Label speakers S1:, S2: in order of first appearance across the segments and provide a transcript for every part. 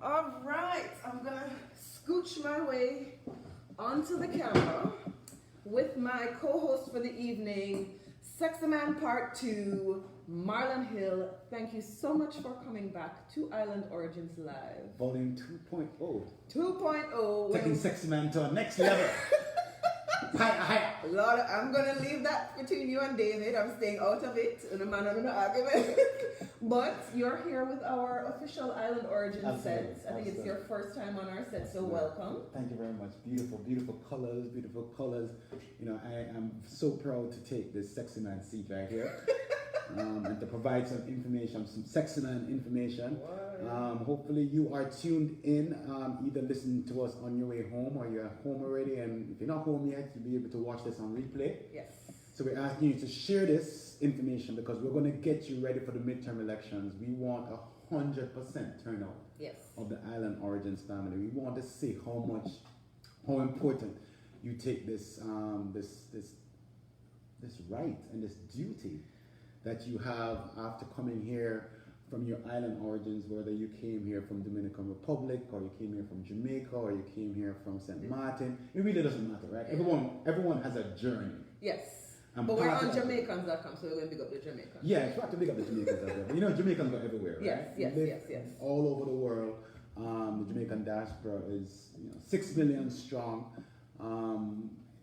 S1: All right, I'm gonna scooch my way onto the camera with my co-host for the evening, Sexy Man Part 2, Marlon Hill. Thank you so much for coming back to Island Origins Live.
S2: Volume 2.0.
S1: 2.0.
S2: Taking Sexy Man to a next level. Hi.
S1: Lord, I'm gonna leave that between you and David. I'm staying out of it in a manner of an argument. But you're here with our official Island Origin set. I think it's your first time on our set, so welcome.
S2: Thank you very much. Beautiful colors. You know, I am so proud to take this Sexy Man seat right here. And to provide some information, some Sexy Man information. Hopefully you are tuned in, either listening to us on your way home or you're home already, and if you're not home yet, you'll be able to watch this on replay.
S1: Yes.
S2: So we're asking you to share this information because we're going to get you ready for the midterm elections. We want 100% turnout of the Island Origins family. We want to see how important you take this right and this duty that you have after coming here from your island origins, whether you came here from Dominican Republic or you came here from Jamaica or you came here from St. Martin. It really doesn't matter, right? Everyone has a journey.
S1: Yes. But we're on Jamaicans.com, so we're going to pick up the Jamaicans.
S2: Yeah, it's right to pick up the Jamaicans out there. You know, Jamaicans go everywhere, right?
S1: Yes.
S2: All over the world. The Jamaican diaspora is 6 million strong,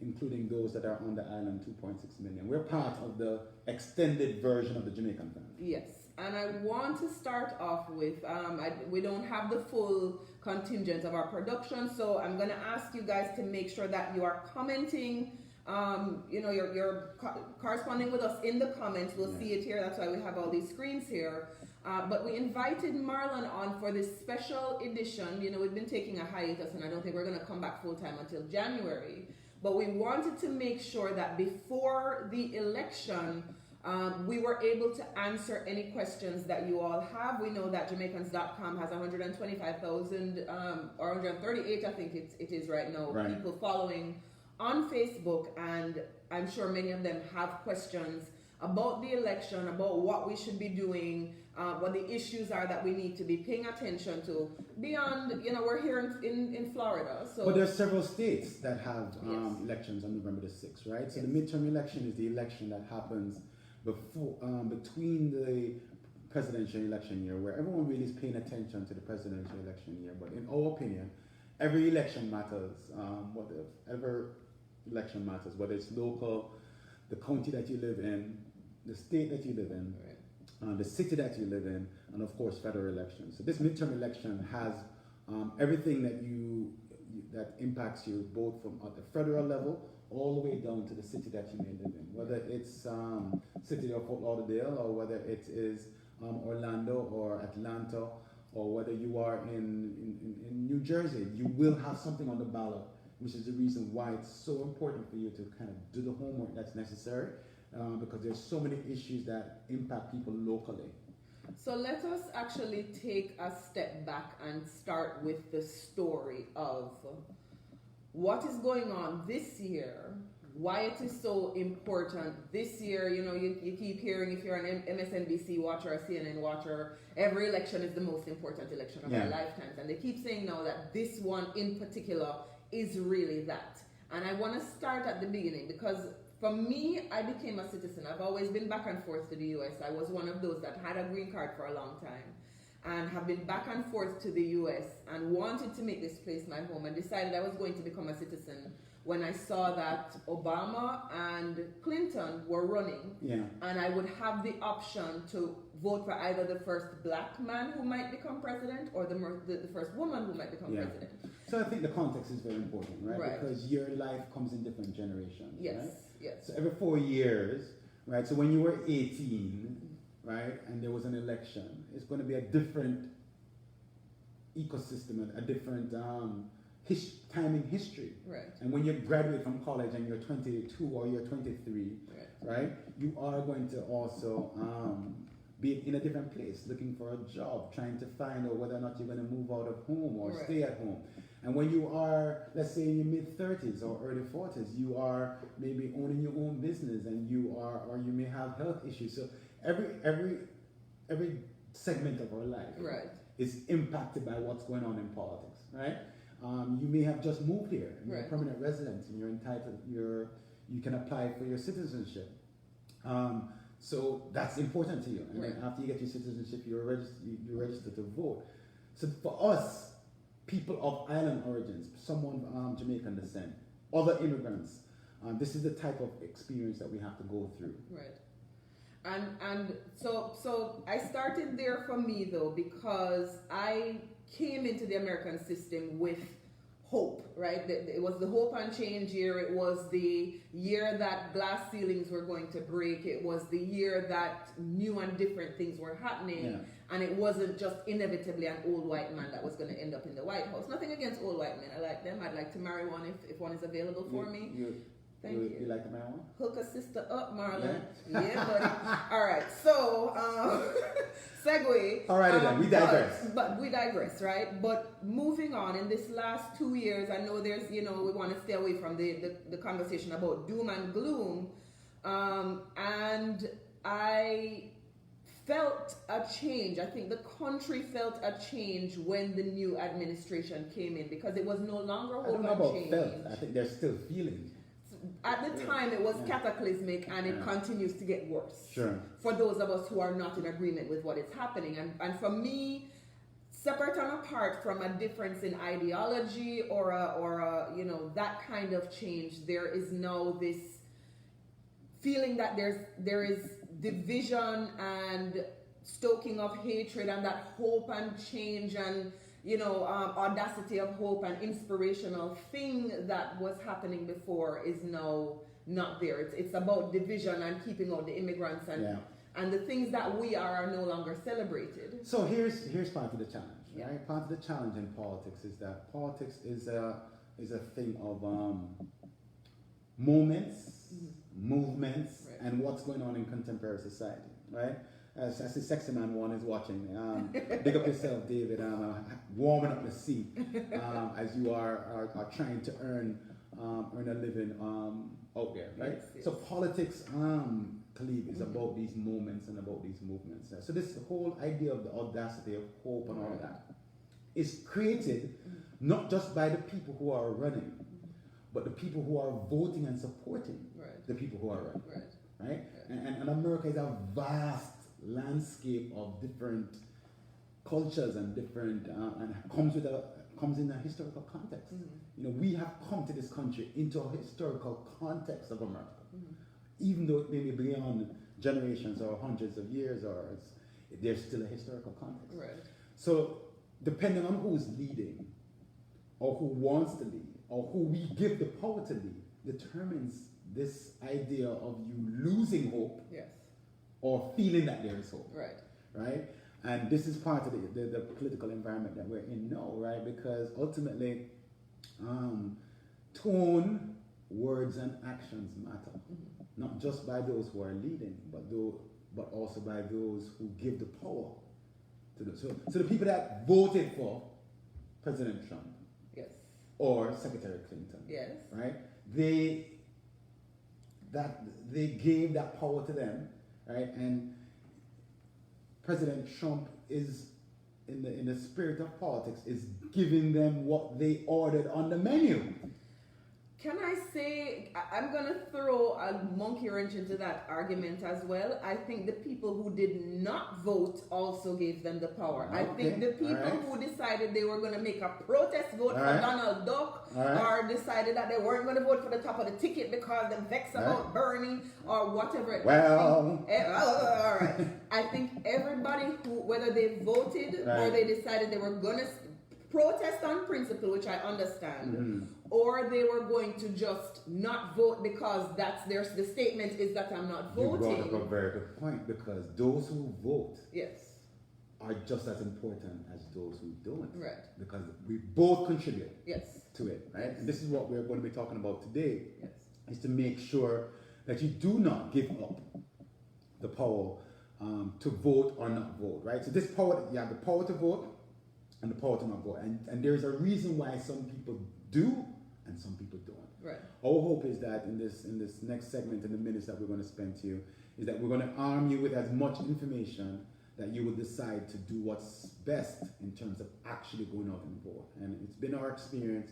S2: including those that are on the island, 2.6 million. We're part of the extended version of the Jamaican family.
S1: Yes, and I want to start off with, we don't have the full contingent of our production, so I'm going to ask you guys to make sure that you are commenting. You're corresponding with us in the comments. We'll see it here. That's why we have all these screens here. But we invited Marlon on for this special edition. You know, we've been taking a hiatus, and I don't think we're going to come back full time until January. But we wanted to make sure that before the election, we were able to answer any questions that you all have. We know that Jamaicans.com has 125,000 or 138, I think it is right now, people following on Facebook, and I'm sure many of them have questions about the election, about what we should be doing, what the issues are that we need to be paying attention to. Beyond, we're here in Florida. So,
S2: but there's several states that have elections on November the 6th, right? So the midterm election is the election that happens between the presidential election year, where everyone really is paying attention to the presidential election year. But in our opinion, every election matters. Whatever election matters, whether it's local, the county that you live in, the state that you live in, the city that you live in, and of course federal elections. So this midterm election has everything that impacts you, both from at the federal level all the way down to the city that you may live in, whether it's city of Fort Lauderdale or whether it is Orlando or Atlanta, or whether you are in New Jersey. You will have something on the ballot, which is the reason why it's so important for you to kind of do the homework that's necessary, because there's so many issues that impact people locally.
S1: So let us actually take a step back and start with the story of what is going on this year, why it is so important this year. You keep hearing, if you're an MSNBC watcher or a CNN watcher, every election is the most important election of our lifetimes. And they keep saying now that this one in particular is really that. And I want to start at the beginning, because for me, I became a citizen. I've always been back and forth to the US. I was one of those that had a green card for a long time and have been back and forth to the US and wanted to make this place my home, and decided I was going to become a citizen when I saw that Obama and Clinton were running, and I would have the option to vote for either the first black man who might become president or the first woman who might become president.
S2: So I think the context is very important, right? Because your life comes in different generations.
S1: Yes.
S2: So every 4 years, right? So when you were 18, right, and there was an election, it's going to be a different ecosystem, a different time in history.
S1: Right.
S2: And when you graduate from college and you're 22 or you're 23, right, you are going to also be in a different place, looking for a job, trying to find out whether or not you're going to move out of home or stay at home. And when you are, let's say in your mid-30s or early 40s, you are maybe owning your own business, and you may have health issues. So every segment of our life
S1: Right.
S2: is impacted by what's going on in politics, right? You may have just moved here, and you're a
S1: Right.
S2: permanent resident, and you're entitled. You can apply for your citizenship. So that's important to you. And then
S1: Right.
S2: after you get your citizenship, you're registered to vote. So for us, people of island origins, someone Jamaican descent, other immigrants, this is the type of experience that we have to go through.
S1: Right. And so I started there for me though, because I came into the American system with hope, right? It was the hope and change year. It was the year that glass ceilings were going to break. It was the year that new and different things were happening.
S2: Yeah.
S1: And it wasn't just inevitably an old white man that was going to end up in the White House. Nothing against old white men. I like them. I'd like to marry one if one is available for me. Thank you.
S2: You like the marijuana?
S1: Hook a sister up, Marlon.
S2: Yeah.
S1: Yeah, buddy. All right. So, segue.
S2: Alrighty then, we digress.
S1: But we digress, right? But moving on, in this last 2 years, I know there's, we want to stay away from the conversation about doom and gloom. And I felt a change. I think the country felt a change when the new administration came in, because it was no longer
S2: I don't
S1: hope
S2: know
S1: and
S2: about
S1: change.
S2: felt. I think there's still feeling.
S1: At the time, it was cataclysmic, and it
S2: Yeah.
S1: continues to get worse.
S2: Sure.
S1: For those of us who are not in agreement with what is happening. And for me, separate and apart from a difference in ideology or a that kind of change, there is now this feeling that there is division and stoking of hatred, and that hope and change and audacity of hope and inspirational thing that was happening before is now not there. It's about division and keeping out the immigrants and the things that we are no longer celebrated.
S2: So here's part of the challenge,
S1: Yeah.
S2: right? Part of the challenge in politics is that politics is a thing of moments, movements,
S1: Right.
S2: and what's going on in contemporary society, right? As the sexy man one is watching, big up yourself, David. Warming up the seat as you are trying to earn a living out there, right?
S1: Yes.
S2: So politics, Calibe, is about these moments and about these movements. So this whole idea of the audacity of hope and all that is created not just by the people who are running, but the people who are voting and supporting the people who are running, right? And America is a vast landscape of different cultures and different and comes in a historical context. We have come to this country into a historical context of America, even though it may be beyond generations or hundreds of years, there's still a historical context.
S1: Right.
S2: So depending on who's leading or who wants to lead or who we give the power to lead determines this idea of you losing hope
S1: Yes.
S2: or feeling that there is hope,
S1: Right.
S2: right? And this is part of the political environment that we're in now, right? Because ultimately, tone, words, and actions matter, not just by those who are leading, but also by those who give the power to them. So the people that voted for President Trump,
S1: Yes.
S2: or Secretary Clinton,
S1: Yes.
S2: right? They gave that power to them, right? And President Trump is, in the spirit of politics, is giving them what they ordered on the menu.
S1: Can I say, I'm going to throw a monkey wrench into that argument as well. I think the people who did not vote also gave them the power. I think the people who decided they were going to make a protest vote for Donald Duck, or decided that they weren't going to vote for the top of the ticket because they're vexed about Bernie or whatever.
S2: Well,
S1: all right. I think everybody who, whether they voted or they decided they were going to protest on principle, which I understand, or they were going to just not vote because the statement is that I'm not voting.
S2: You brought up a very good point, because those who vote are just as important as those who don't.
S1: Right.
S2: Because we both contribute to it, right?
S1: Yes.
S2: And this is what we're going to be talking about today,
S1: Yes.
S2: is to make sure that you do not give up the power to vote or not vote, right? So this power, you have the power to vote and the power to not vote. And there's a reason why some people do and some people don't.
S1: Right.
S2: Our hope is that in this next segment, in the minutes that we're going to spend to you, is that we're going to arm you with as much information that you will decide to do what's best in terms of actually going out and vote. And it's been our experience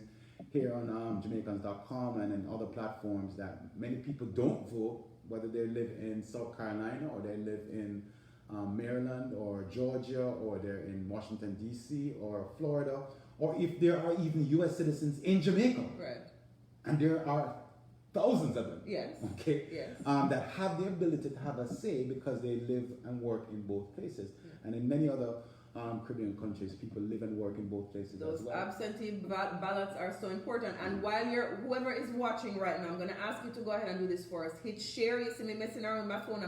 S2: here on Jamaicans.com and in other platforms that many people don't vote, whether they live in South Carolina or they live in Maryland or Georgia, or they're in Washington D.C. or Florida, or if there are even U.S. citizens in Jamaica.
S1: Right.
S2: And there are thousands of them.
S1: Yes.
S2: Okay.
S1: Yes.
S2: That have the ability to have a say because they live and work in both places. And in many other Caribbean countries, people live and work in both places.
S1: Those
S2: as well.
S1: absentee ballots are so important. And while whoever is watching right now, I'm going to ask you to go ahead and do this for us. Hit share. You see me messing around with my phone.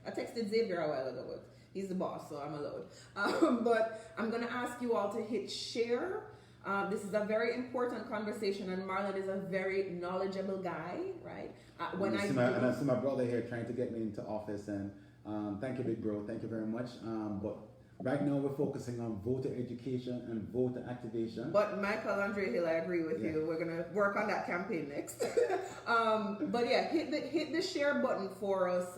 S1: I texted Xavier a while ago, but he's the boss, so I'm allowed. But I'm going to ask you all to hit share. This is a very important conversation, and Marlon is a very knowledgeable guy, right?
S2: And I see my brother here trying to get me into office, and thank you, big bro. Thank you very much. But right now we're focusing on voter education and voter activation.
S1: But Michael Andre Hill, I agree with you. We're gonna work on that campaign next. But yeah, hit the share button for us.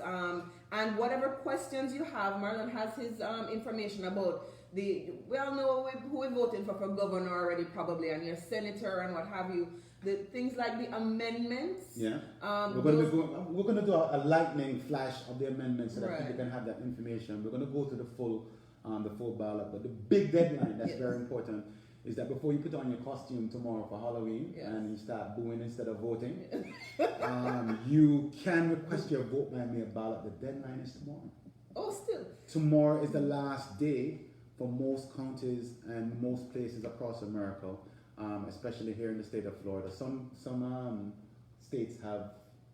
S1: And whatever questions you have, Marlon has his information about we all know who we're voting for governor already, probably, and your senator and what have you. The things like the amendments.
S2: Yeah. We're gonna do a lightning flash of the amendments so that people can have that information. We're gonna go to the full ballot, but the big deadline that's very important is that before you put on your costume tomorrow for Halloween and you start booing instead of voting, you can request your vote by mail ballot. The deadline is tomorrow.
S1: Oh, still.
S2: Tomorrow is the last day for most counties and most places across America, especially here in the state of Florida. Some states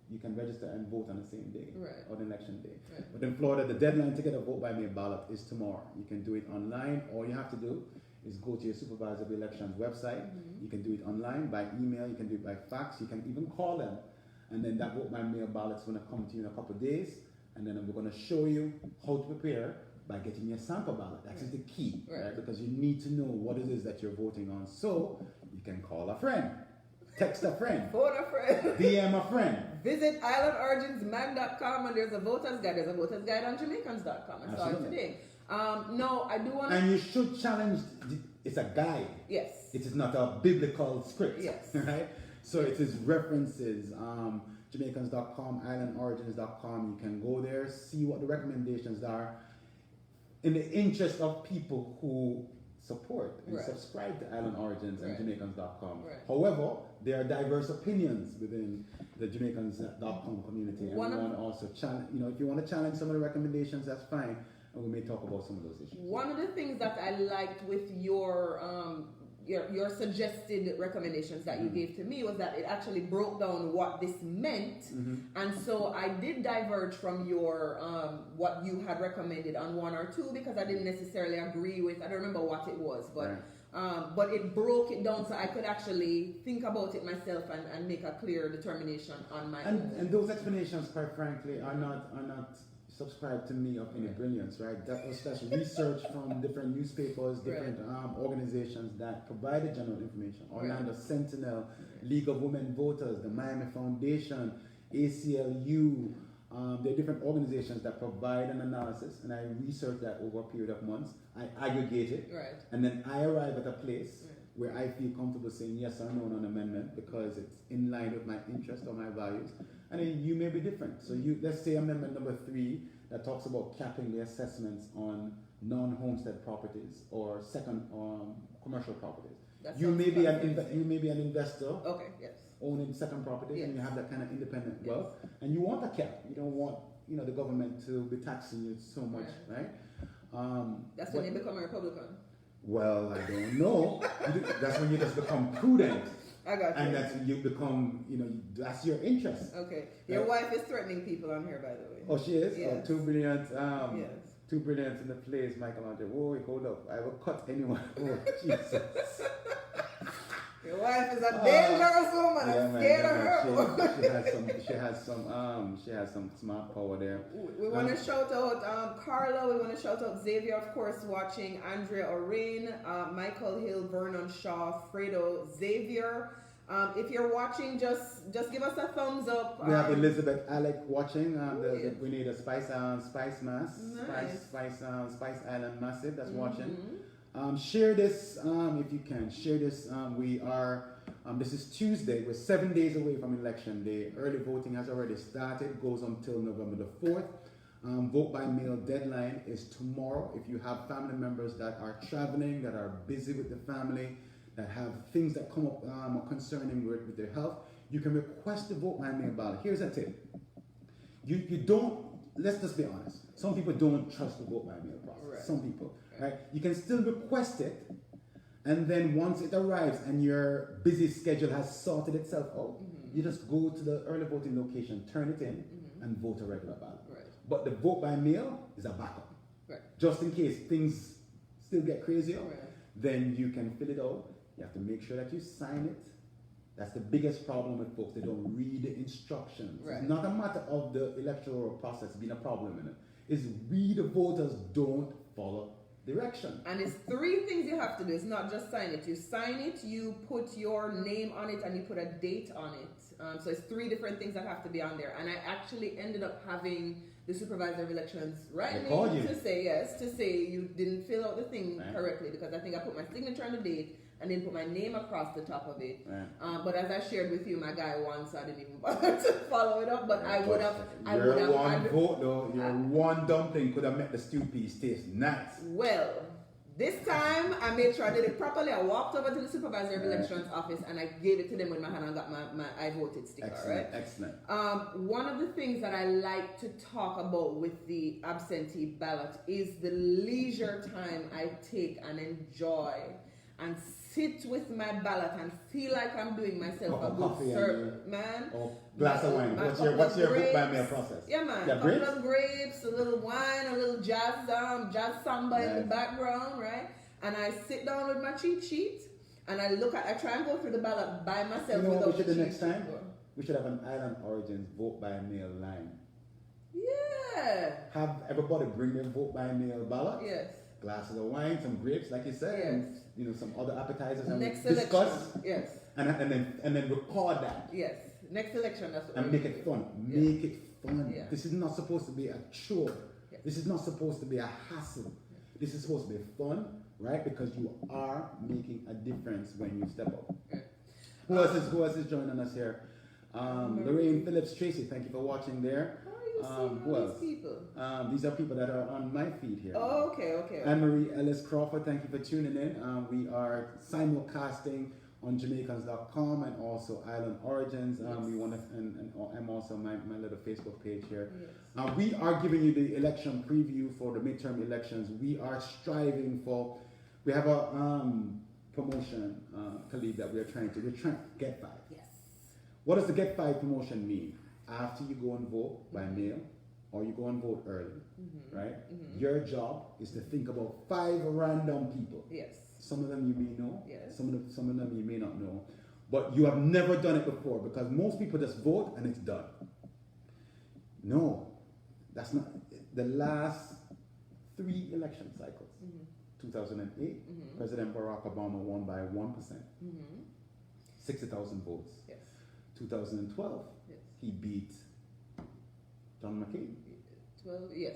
S2: you can register and vote on the same day, on election day. Right. But in Florida, the deadline to get a vote by mail ballot is tomorrow. You can do it online. All you have to do is go to your supervisor of elections website. You can do it online, by email, you can do it by fax, you can even call them. And then that vote by mail ballot is going to come to you in a couple of days. And then we're going to show you how to prepare by getting your sample ballot. That is the key, right? Because you need to know what it is that you're voting on. So you can call a friend, text a friend,
S1: phone a friend,
S2: DM a friend.
S1: Visit islandoriginsmag.com, and there's a voter's guide. There's a voter's guide on Jamaicans.com. I saw it today. No, I do want to...
S2: And you should challenge... It's a guide.
S1: Yes.
S2: It is not a biblical script.
S1: Yes.
S2: Right? So it is references. Jamaicans.com, islandorigins.com. You can go there, see what the recommendations are in the interest of people who support and subscribe to Island Origins and Jamaicans.com. Right. However, there are diverse opinions within the Jamaicans.com community. And we want to also challenge, if you want to challenge some of the recommendations, that's fine. And we may talk about some of those issues.
S1: One of the things that I liked with your suggested recommendations that you gave to me was that it actually broke down what this meant, and so I did diverge from your what you had recommended on one or two because I didn't necessarily agree with. I don't remember what it was, but it broke it down so I could actually think about it myself and make a clear determination on my own.
S2: And those explanations, quite frankly, are not subscribe to me of any brilliance, right? That's research from different newspapers, different organizations that provided general information. Orlando Sentinel, League of Women Voters, the Miami Foundation, ACLU. There are different organizations that provide an analysis, and I research that over a period of months. I aggregate it, and then I arrive at a place where I feel comfortable saying yes or no on an amendment because it's in line with my interest or my values. And then you may be different. So let's say amendment number 3 that talks about capping the assessments on non-homestead properties or second commercial properties. You may be an investor owning second properties, and you have that kind of independent wealth, and you want a cap. You don't want the government to be taxing you so much, right?
S1: That's when you become a Republican.
S2: Well, I don't know. That's when you just become prudent.
S1: I got you.
S2: And that's when you become, that's your interest.
S1: Okay. Your wife is threatening people on here, by the way.
S2: Oh, she is?
S1: Yes.
S2: Oh, too brilliant. Too brilliant in the place, Michael Andre. Whoa, hold up. I will cut anyone. Oh, Jesus.
S1: Your wife is a dangerous woman. I'm scared of her.
S2: She has some smart power there.
S1: We want to shout out Carla. We want to shout out Xavier, of course, watching. Andrea Orain, Michael Hill, Vernon Shaw, Fredo, Xavier. If you're watching, just give us a thumbs up.
S2: We have Elizabeth Alec watching.
S1: Yeah.
S2: We need a Spice Mass,
S1: Nice.
S2: Spice Island Massive that's watching.
S1: Mm-hmm.
S2: Share this if you can. Share this. We are. This is Tuesday. We're 7 days away from election day. Early voting has already started. Goes until November the 4th. Vote by mail deadline is tomorrow. If you have family members that are traveling, that are busy with the family, that have things that come up concerning with their health, you can request the vote by mail ballot. Here's a tip. You don't, let's just be honest. Some people don't trust the vote by mail process.
S1: Right.
S2: Some people, right? You can still request it, and then once it arrives and your busy schedule has sorted itself out, you just go to the early voting location, turn it in, and vote a regular ballot.
S1: Right.
S2: But the vote by mail is a backup.
S1: Right.
S2: Just in case things still get crazier,
S1: Right.
S2: then you can fill it out. You have to make sure that you sign it. That's the biggest problem with folks. They don't read the instructions.
S1: Right.
S2: It's not a matter of the electoral process being a problem in it. It's we the voters don't follow direction.
S1: And it's 3 things you have to do. It's not just sign it. You sign it, you put your name on it, and you put a date on it. So it's 3 different things that have to be on there. And I actually ended up having the supervisor of elections write me to say yes, to say you didn't fill out the thing correctly, because I think I put my signature on the date and then put my name across the top of it.
S2: Right.
S1: But as I shared with you, my guy won, so I didn't even bother to follow it up. But I would have.
S2: Your one vote though, your one dumpling could have made the stew piece taste nice.
S1: Well, this time I made sure I did it properly. I walked over to the supervisor of elections office and I gave it to them with my hand and got my I voted sticker.
S2: Excellent,
S1: right?
S2: excellent.
S1: One of the things that I like to talk about with the absentee ballot is the leisure time I take and enjoy and sit with my ballot and feel like I'm doing myself a good service, man.
S2: Or glass of wine. What's your vote by mail process?
S1: Yeah, man.
S2: Yeah,
S1: A couple of grapes, a little wine, a little jazz samba in the background, right? And I sit down with my cheat sheet and I try and go through the ballot by myself.
S2: You know what we should do
S1: the
S2: next time? We should have an Island Origins vote by mail line.
S1: Yeah.
S2: Have everybody bring their vote by mail ballot.
S1: Yes.
S2: Glasses of wine, some grapes, like you said, and some other appetizers, and
S1: next
S2: discuss.
S1: Election. Yes.
S2: And then record that.
S1: Yes. Next election, that's what
S2: and make it fun.
S1: Yeah.
S2: Make it fun.
S1: Yeah.
S2: This is not supposed to be a chore.
S1: Yeah.
S2: This is not supposed to be a hassle. Yeah. This is supposed to be fun, right? Because you are making a difference when you step up. Yeah. Who else is joining us here? Lorraine Phillips Tracy, thank you for watching there. Who else?
S1: People?
S2: These are people that are on my feed here.
S1: Oh, okay.
S2: Anne-Marie Ellis Crawford, thank you for tuning in. We are simulcasting on Jamaicans.com and also Island Origins. We want to, and I'm also my little Facebook page here. Yes. We are giving you the election preview for the midterm elections. We are striving for. We have a promotion, Calibe, that we're trying to get 5.
S1: Yes.
S2: What does the get 5 promotion mean? After you go and vote by mail, or you go and vote early, right? Your job is to think about 5 random people.
S1: Yes.
S2: Some of them you may know.
S1: Yes.
S2: Some of them you may not know. But you have never done it before, because most people just vote and it's done. No, that's not. The last 3 election cycles, 2008, President Barack Obama won by 1%, 60,000 votes.
S1: Yes.
S2: 2012. He beat John McCain.
S1: 12, yes.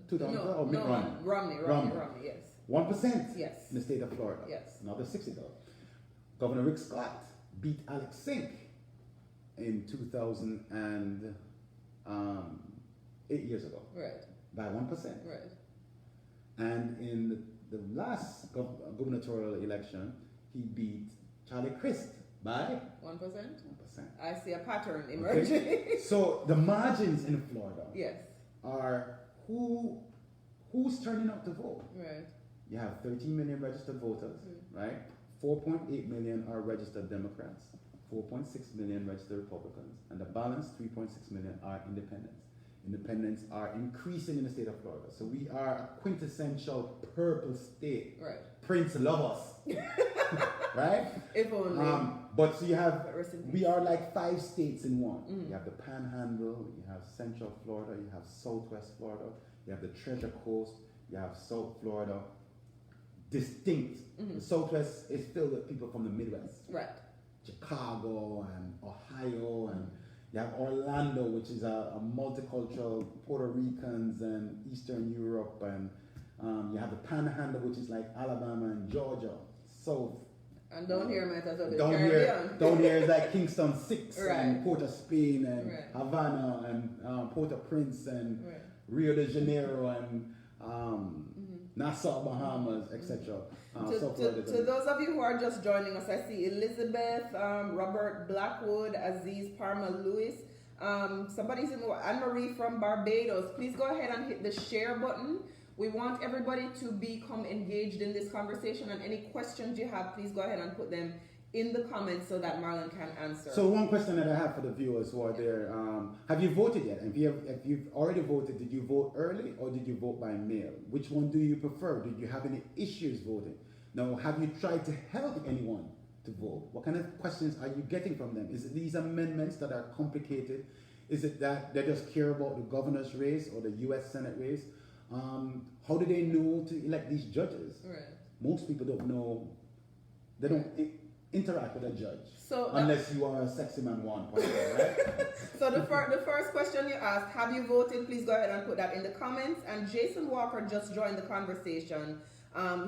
S2: 2012,
S1: Romney, yes.
S2: 1%
S1: yes.
S2: in the state of Florida.
S1: Yes.
S2: Another 60,000. Governor Rick Scott beat Alex Sink in 8 years ago.
S1: Right.
S2: By 1%.
S1: Right.
S2: And in the last gubernatorial election, he beat Charlie Crist by
S1: 1%?
S2: 1%.
S1: I see a pattern emerging.
S2: Okay. So the margins in Florida
S1: yes.
S2: are who's turning up to vote.
S1: Right.
S2: You have 13 million registered voters, right? 4.8 million are registered Democrats, 4.6 million registered Republicans, and the balance 3.6 million are independents. Independents are increasing in the state of Florida. So we are a quintessential purple state.
S1: Right.
S2: Prince love us. Right?
S1: If only.
S2: But so you have, we are like 5 states in one. You have the Panhandle, you have Central Florida, you have Southwest Florida, you have the Treasure Coast, you have South Florida. Distinct. The Southwest is filled with people from the Midwest.
S1: Right.
S2: Chicago and Ohio, and you have Orlando, which is a multicultural Puerto Ricans and Eastern Europe, and you have the Panhandle, which is like Alabama and Georgia. So
S1: and down here might as well be
S2: down
S1: Caribbean.
S2: down here is like Kingston 6
S1: Right.
S2: and Port of Spain and
S1: Right.
S2: Havana and Port-au-Prince and
S1: Right.
S2: Rio de Janeiro and Nassau, Bahamas, etc.
S1: To those of you who are just joining us, I see Elizabeth, Robert Blackwood, Aziz Parma Lewis. Somebody's in Anne-Marie from Barbados. Please go ahead and hit the share button. We want everybody to become engaged in this conversation, and any questions you have, please go ahead and put them in the comments so that Marlon can answer.
S2: So one question that I have for the viewers who are there, have you voted yet? If you've already voted, did you vote early or did you vote by mail? Which one do you prefer? Did you have any issues voting? Now, have you tried to help anyone to vote? What kind of questions are you getting from them? Is it these amendments that are complicated? Is it that they just care about the governor's race or the U.S. Senate race? How do they know to elect these judges?
S1: Right.
S2: Most people don't know. They don't interact with a judge.
S1: So
S2: unless you are a sexy man one, right?
S1: So the first question you asked, have you voted? Please go ahead and put that in the comments. And Jason Walker just joined the conversation.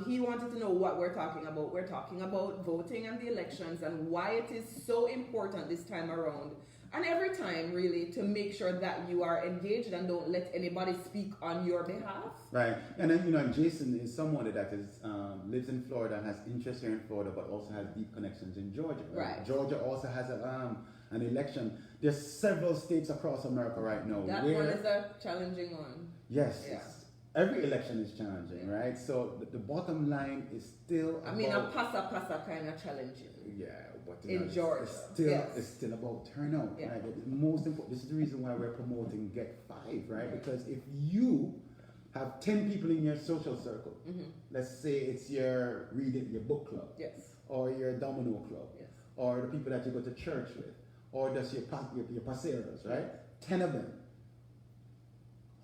S1: He wanted to know what we're talking about. We're talking about voting and the elections and why it is so important this time around. And every time, really, to make sure that you are engaged and don't let anybody speak on your behalf. Right.
S2: And then, Jason is someone that is lives in Florida, has interest here in Florida, but also has deep connections in Georgia. Right. Georgia also has an election. There's several states across America right now.
S1: That one is a challenging one.
S2: Yes. Yeah. Every election is challenging, right? So the bottom line is still
S1: a pasa kind of challenging.
S2: Yeah, but
S1: in Georgia.
S2: It's still about turnout, right? The most important. This is the reason why we're promoting Get 5, right? Because if you have 10 people in your social circle, let's say it's your book club, or your domino club, or the people that you go to church with, or just your paseros, right? 10 of them.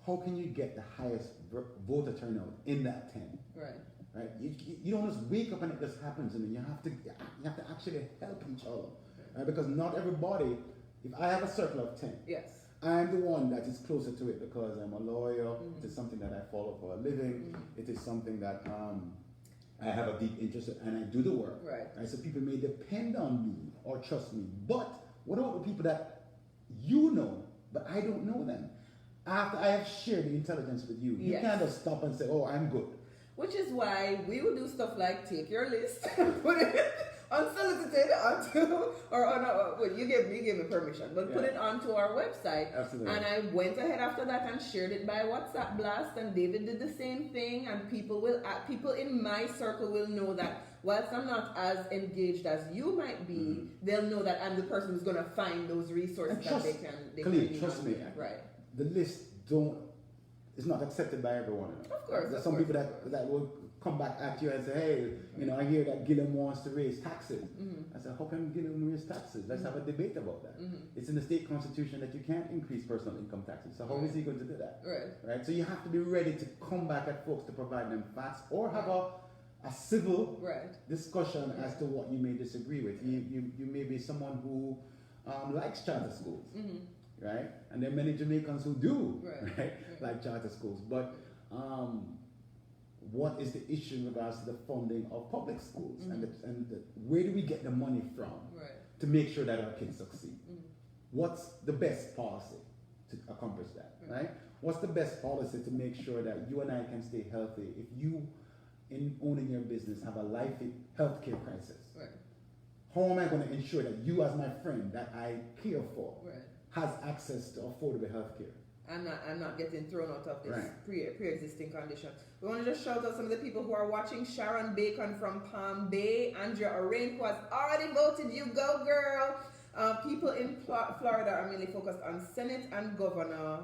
S2: How can you get the highest voter turnout in that 10? Right. You don't just wake up and it just happens, and you have to actually help each other, right? Because not everybody. If I have a circle of 10, I'm the one that is closer to it because I'm a lawyer. It is something that I follow for a living. It is something that I have a deep interest in, and I do the work. Right. So people may depend on me or trust me. But what about the people that you know, but I don't know them? After I have shared the intelligence with you, you can't just stop and say, "Oh, I'm good."
S1: Which is why we will do stuff like take your list and put it unsolicited onto, you gave me permission, but put it onto our website.
S2: Absolutely.
S1: And I went ahead after that and shared it by WhatsApp blast, and David did the same thing. And people in my circle will know that whilst I'm not as engaged as you might be, they'll know that I'm the person who's going to find those resources that they can
S2: trust me.
S1: Right.
S2: The list is not accepted by everyone.
S1: Of course.
S2: There's some people that will come back at you and say, hey, I hear that Gillum wants to raise taxes. I said, how can Gillum raise taxes? Let's have a debate about that. It's in the state constitution that you can't increase personal income taxes. So how is he going to do that? Right. So you have to be ready to come back at folks to provide them facts or have a civil discussion as to what you may disagree with. You may be someone who likes charter schools. Right, and there are many Jamaicans who do, like charter schools. But what is the issue in regards to the funding of public schools, and where do we get the money from to make sure that our kids succeed? What's the best policy to accomplish that? Right? What's the best policy to make sure that you and I can stay healthy? If you, in owning your business, have a healthcare crisis, how am I going to ensure that you, as my friend that I care for, has access to affordable health care?
S1: And not getting thrown out of this pre-existing condition. We want to just shout out some of the people who are watching. Sharon Bacon from Palm Bay. Andrea Orain, who has already voted. You go, girl. People in Florida are mainly focused on Senate and Governor.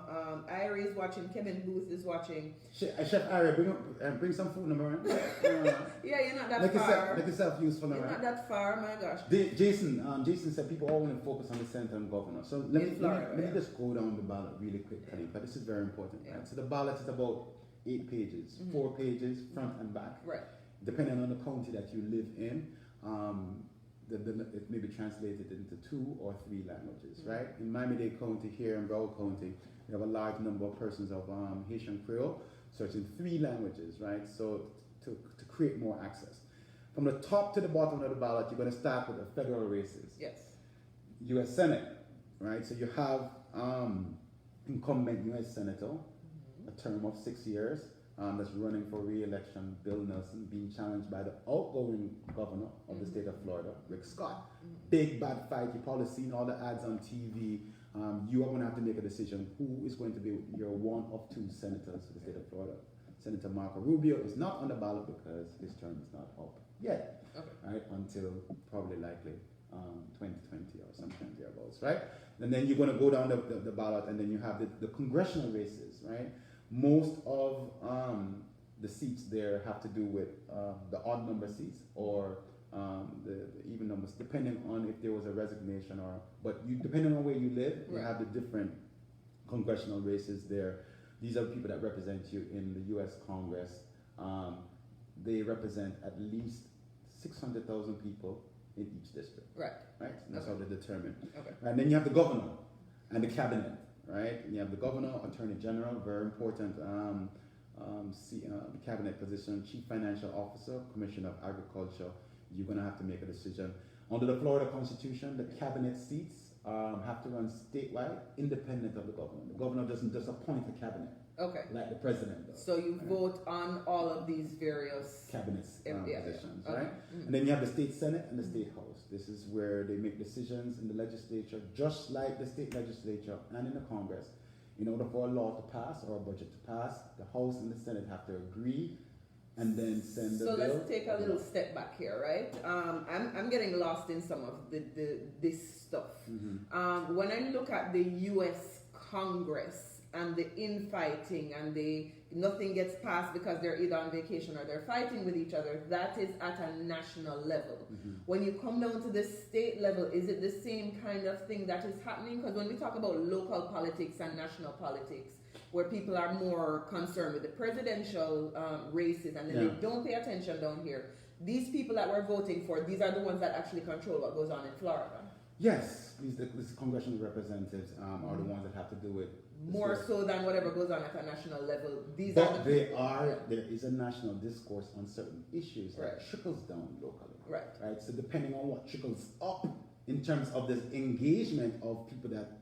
S1: Irie is watching. Kevin Booth is watching.
S2: Chef Irie, bring some food number.
S1: You're not that far.
S2: Make yourself useful.
S1: You're not that far, my gosh.
S2: Jason said people all want to focus on the Senate and Governor. So let me just go down the ballot really quickly, but this is very important. Right? So the ballot is about 8 pages, 4 pages, front and back. Right. Depending on the county that you live in. it may be translated into 2 or 3 languages, right? In Miami-Dade County here in Broward County, we have a large number of persons of Haitian Creole, so it's in 3 languages, right? So to create more access. From the top to the bottom of the ballot, you're going to start with the federal races.
S1: Yes.
S2: U.S. Senate, right? So you have incumbent U.S. Senator, a term of 6 years, that's running for re-election, Bill Nelson, being challenged by the outgoing governor of the state of Florida, Rick Scott. Big bad fight. You've probably seen all the ads on TV. You are going to have to make a decision who is going to be your one of 2 senators for the state of Florida. Senator Marco Rubio is not on the ballot because his term is not up yet, right? Until probably likely 2020 or sometime thereabouts, right? And then you're going to go down the ballot, and then you have the congressional races, right? Most of the seats there have to do with the odd number seats or the even numbers, depending on if there was a resignation but depending on where you live, you have the different congressional races there. These are people that represent you in the U.S. Congress. They represent at least 600,000 people in each district. Right. Right? And that's how they're determined. Okay. And then you have the governor and the cabinet, right? And you have the governor, attorney general, very important cabinet position, chief financial officer, commissioner of agriculture. You're going to have to make a decision. Under the Florida Constitution, the cabinet seats have to run statewide, independent of the governor. The governor doesn't just appoint the cabinet. Okay. Like the president does.
S1: So you vote on all of these various
S2: cabinets positions, right? And then you have the state senate and the state house. This is where they make decisions in the legislature, just like the state legislature and in the Congress. In order for a law to pass or a budget to pass, the House and the Senate have to agree and then send the bill.
S1: So let's take a little step back here, right? I'm getting lost in some of this stuff. When I look at the U.S. Congress and the infighting and nothing gets passed because they're either on vacation or they're fighting with each other, that is at a national level. When you come down to the state level, is it the same kind of thing that is happening? Because when we talk about local politics and national politics, where people are more concerned with the presidential races and then they don't pay attention down here, these people that we're voting for, these are the ones that actually control what goes on in Florida.
S2: Yes, these congressional representatives are the ones that have to do it.
S1: More so than whatever goes on at a national level.
S2: There is a national discourse on certain issues that trickles down locally. Right. So depending on what trickles up in terms of this engagement of people that,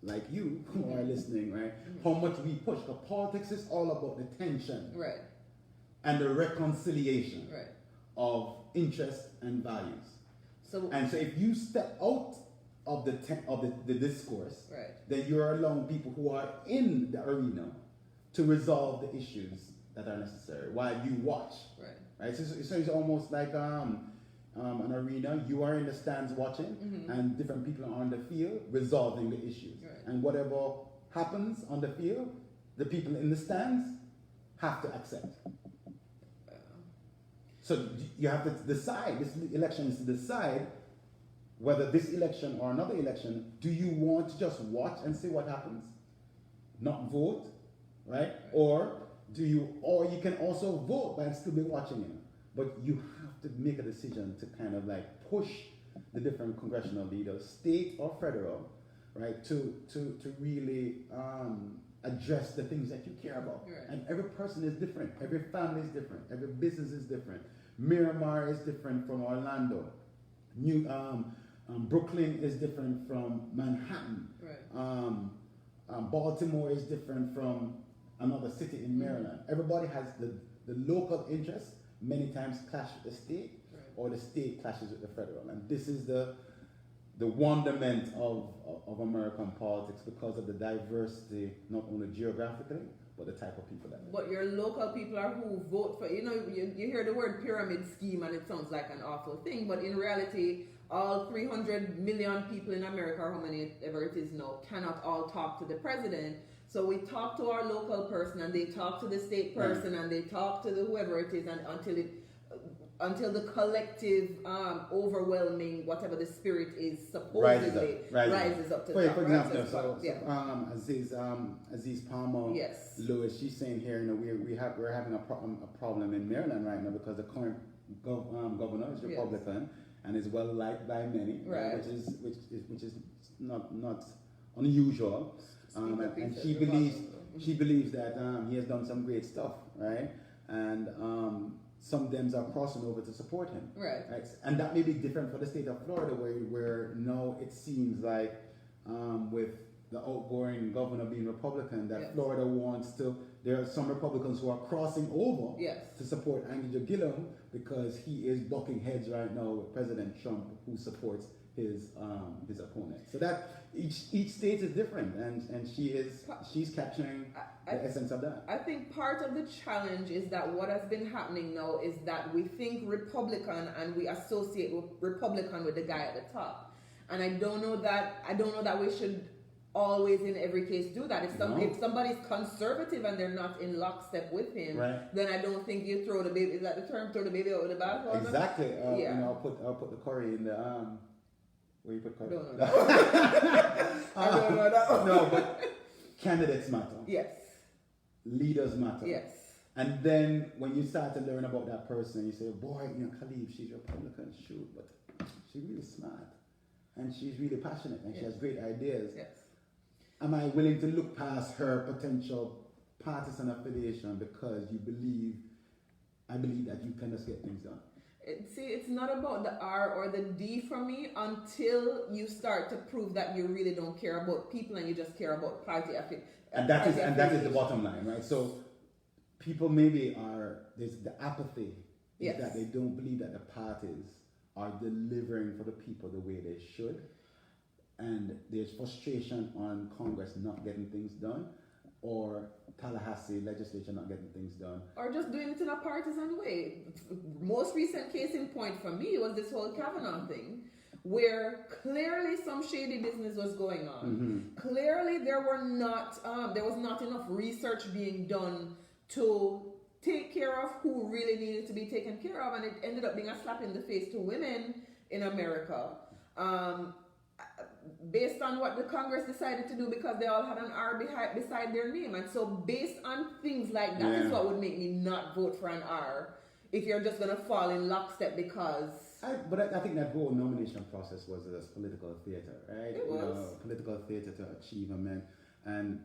S2: like you, who are listening, right? How much we push. Because politics is all about the tension. Right. And the reconciliation of interests and values. So if you step out of the discourse, then you're allowing people who are in the arena to resolve the issues that are necessary while you watch. Right. So it's almost like an arena. You are in the stands watching, and different people are on the field resolving the issues. And whatever happens on the field, the people in the stands have to accept. So you have to decide. This election is to decide whether this election or another election, do you want to just watch and see what happens? Not vote, right? Or you can also vote but still be watching it. But you have to make a decision to kind of like push the different congressional leaders, state or federal, right, to really address the things that you care about. And every person is different. Every family is different. Every business is different. Miramar is different from Orlando. Brooklyn is different from Manhattan. Baltimore is different from another city in Maryland. Everybody has the local interests many times clash with the state, or the state clashes with the federal. And this is the wonderment of American politics because of the diversity, not only geographically, but the type of people that.
S1: But your local people are who vote for, you hear the word pyramid scheme and it sounds like an awful thing, but in reality, all 300 million people in America, or how many ever it is now, cannot all talk to the president. So we talk to our local person and they talk to the state person and they talk to whoever it is, and until the collective overwhelming whatever the spirit is supposedly rises up to the top.
S2: For example, Aziz Palmer, Lewis, she's saying here, we're having a problem in Maryland right now because the current governor is Republican, and is well liked by many,
S1: Right.
S2: which is not unusual. And she believes that he has done some great stuff, right? And some Dems are crossing over to support him,
S1: right?
S2: And that may be different for the state of Florida, where now it seems like with the outgoing governor being Republican, that
S1: Yes.
S2: Florida wants to. There are some Republicans who are crossing over
S1: Yes.
S2: to support Andrew Gillum because he is bucking heads right now with President Trump, who supports his opponent. So that each state is different, and she's capturing the essence of that.
S1: I think part of the challenge is that what has been happening now is that we think Republican and we associate Republican with the guy at the top, and I don't know that we should always in every case do that. If somebody's conservative and they're not in lockstep with him,
S2: right,
S1: then I don't think you throw the baby. Is that the term? Throw the baby out with the bathwater?
S2: Exactly.
S1: Yeah.
S2: I'll put the curry in the where you put curry?
S1: I don't know that. I don't know that.
S2: No, but candidates matter.
S1: Yes.
S2: Leaders matter.
S1: Yes.
S2: And then when you start to learn about that person, you say, boy, Calibe, she's Republican, shoot, but she's really smart. And she's really passionate, and she has great ideas.
S1: Yes.
S2: Am I willing to look past her potential partisan affiliation because I believe that you can just get things done?
S1: It's not about the R or the D for me until you start to prove that you really don't care about people and you just care about party affiliation.
S2: And that is the bottom line, right? So people maybe there's the apathy is that they don't believe that the parties are delivering for the people the way they should, and there's frustration on Congress not getting things done, or Tallahassee legislature not getting things done,
S1: or just doing it in a partisan way. Most recent case in point for me was this whole Kavanaugh thing, where clearly some shady business was going on.
S2: Mm-hmm.
S1: Clearly there was not enough research being done to take care of who really needed to be taken care of, and it ended up being a slap in the face to women in America. Based on what the Congress decided to do, because they all had an R beside their name. And so based on things like that is what would make me not vote for an R if you're just going to fall in lockstep because...
S2: But I think that whole nomination process was a political theater, right?
S1: It was.
S2: Political theater to achieve a man. And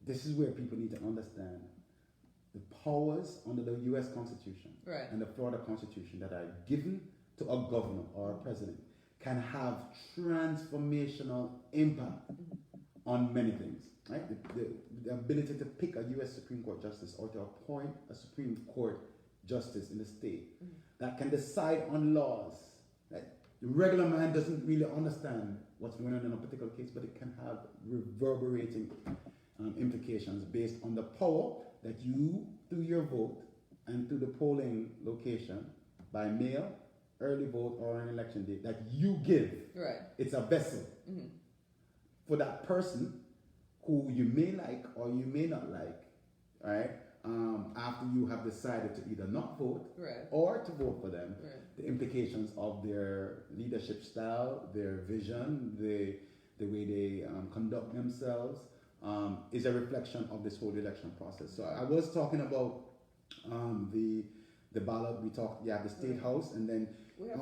S2: this is where people need to understand the powers under the U.S. Constitution and the Florida Constitution that are given to a governor or a president can have transformational impact on many things, right? The ability to pick a U.S. Supreme Court justice or to appoint a Supreme Court justice in the state that can decide on laws. Right? The regular man doesn't really understand what's going on in a particular case, but it can have reverberating implications based on the power that you, through your vote and through the polling location, by mail, early vote, or an election day, that you give.
S1: Right.
S2: It's a vessel for that person who you may like or you may not like, right? After you have decided to either not vote or to vote for them, the implications of their leadership style, their vision, the way they conduct themselves is a reflection of this whole election process. So I was talking about the ballot. We talked, the state house, and then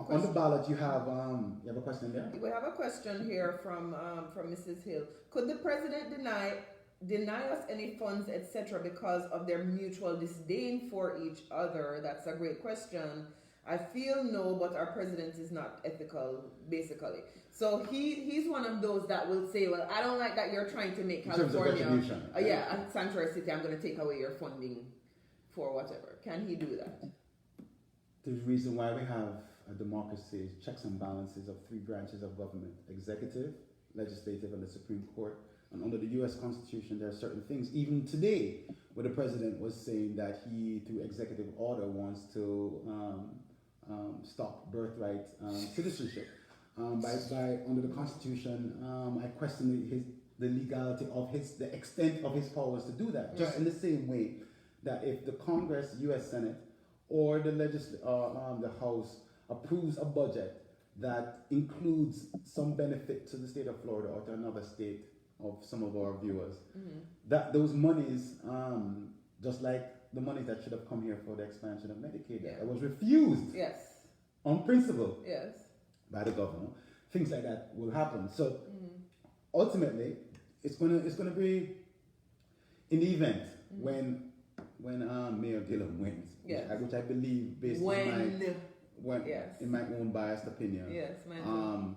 S2: on the ballot you have a question there?
S1: We have a question here from Mrs. Hill. Could the president deny us any funds, etc., because of their mutual disdain for each other? That's a great question. I feel no, but our president is not ethical, basically. So he's one of those that will say, well, I don't like that you're trying to make California a sanctuary city. I'm going to take away your funding for whatever. Can he do that?
S2: The reason why we have a democracy is checks and balances of three branches of government: executive, legislative, and the Supreme Court. And under the U.S. Constitution, there are certain things, even today, where the president was saying that he, through executive order, wants to stop birthright citizenship. Under the Constitution, I question the legality of the extent of his powers to do that. Just in the same way that if the Congress, U.S. Senate, or the House approves a budget that includes some benefit to the state of Florida or to another state of some of our viewers, that those monies, just like the money that should have come here for the expansion of Medicaid, that was refused.
S1: Yes.
S2: On principle.
S1: Yes.
S2: by the governor. Things like that will happen. So ultimately, it's gonna be in the event when Mayor Gillum wins, which I believe based on in my own biased opinion.
S1: Yes, mine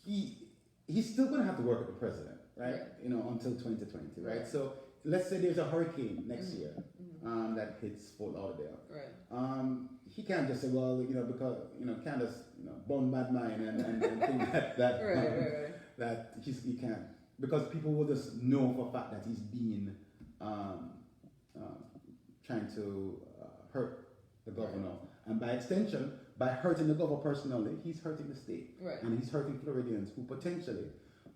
S1: too.
S2: He's still gonna have to work with the president, right? You know, until 2020, right? So let's say there's a hurricane next year that hits Fort Lauderdale.
S1: Right.
S2: He can't just say, well, you know, because can't just burn bad mind and think that that he can't, because people will just know for a fact that he's been trying to hurt the governor, and by extension, by hurting the governor personally, he's hurting the state, and he's hurting Floridians who potentially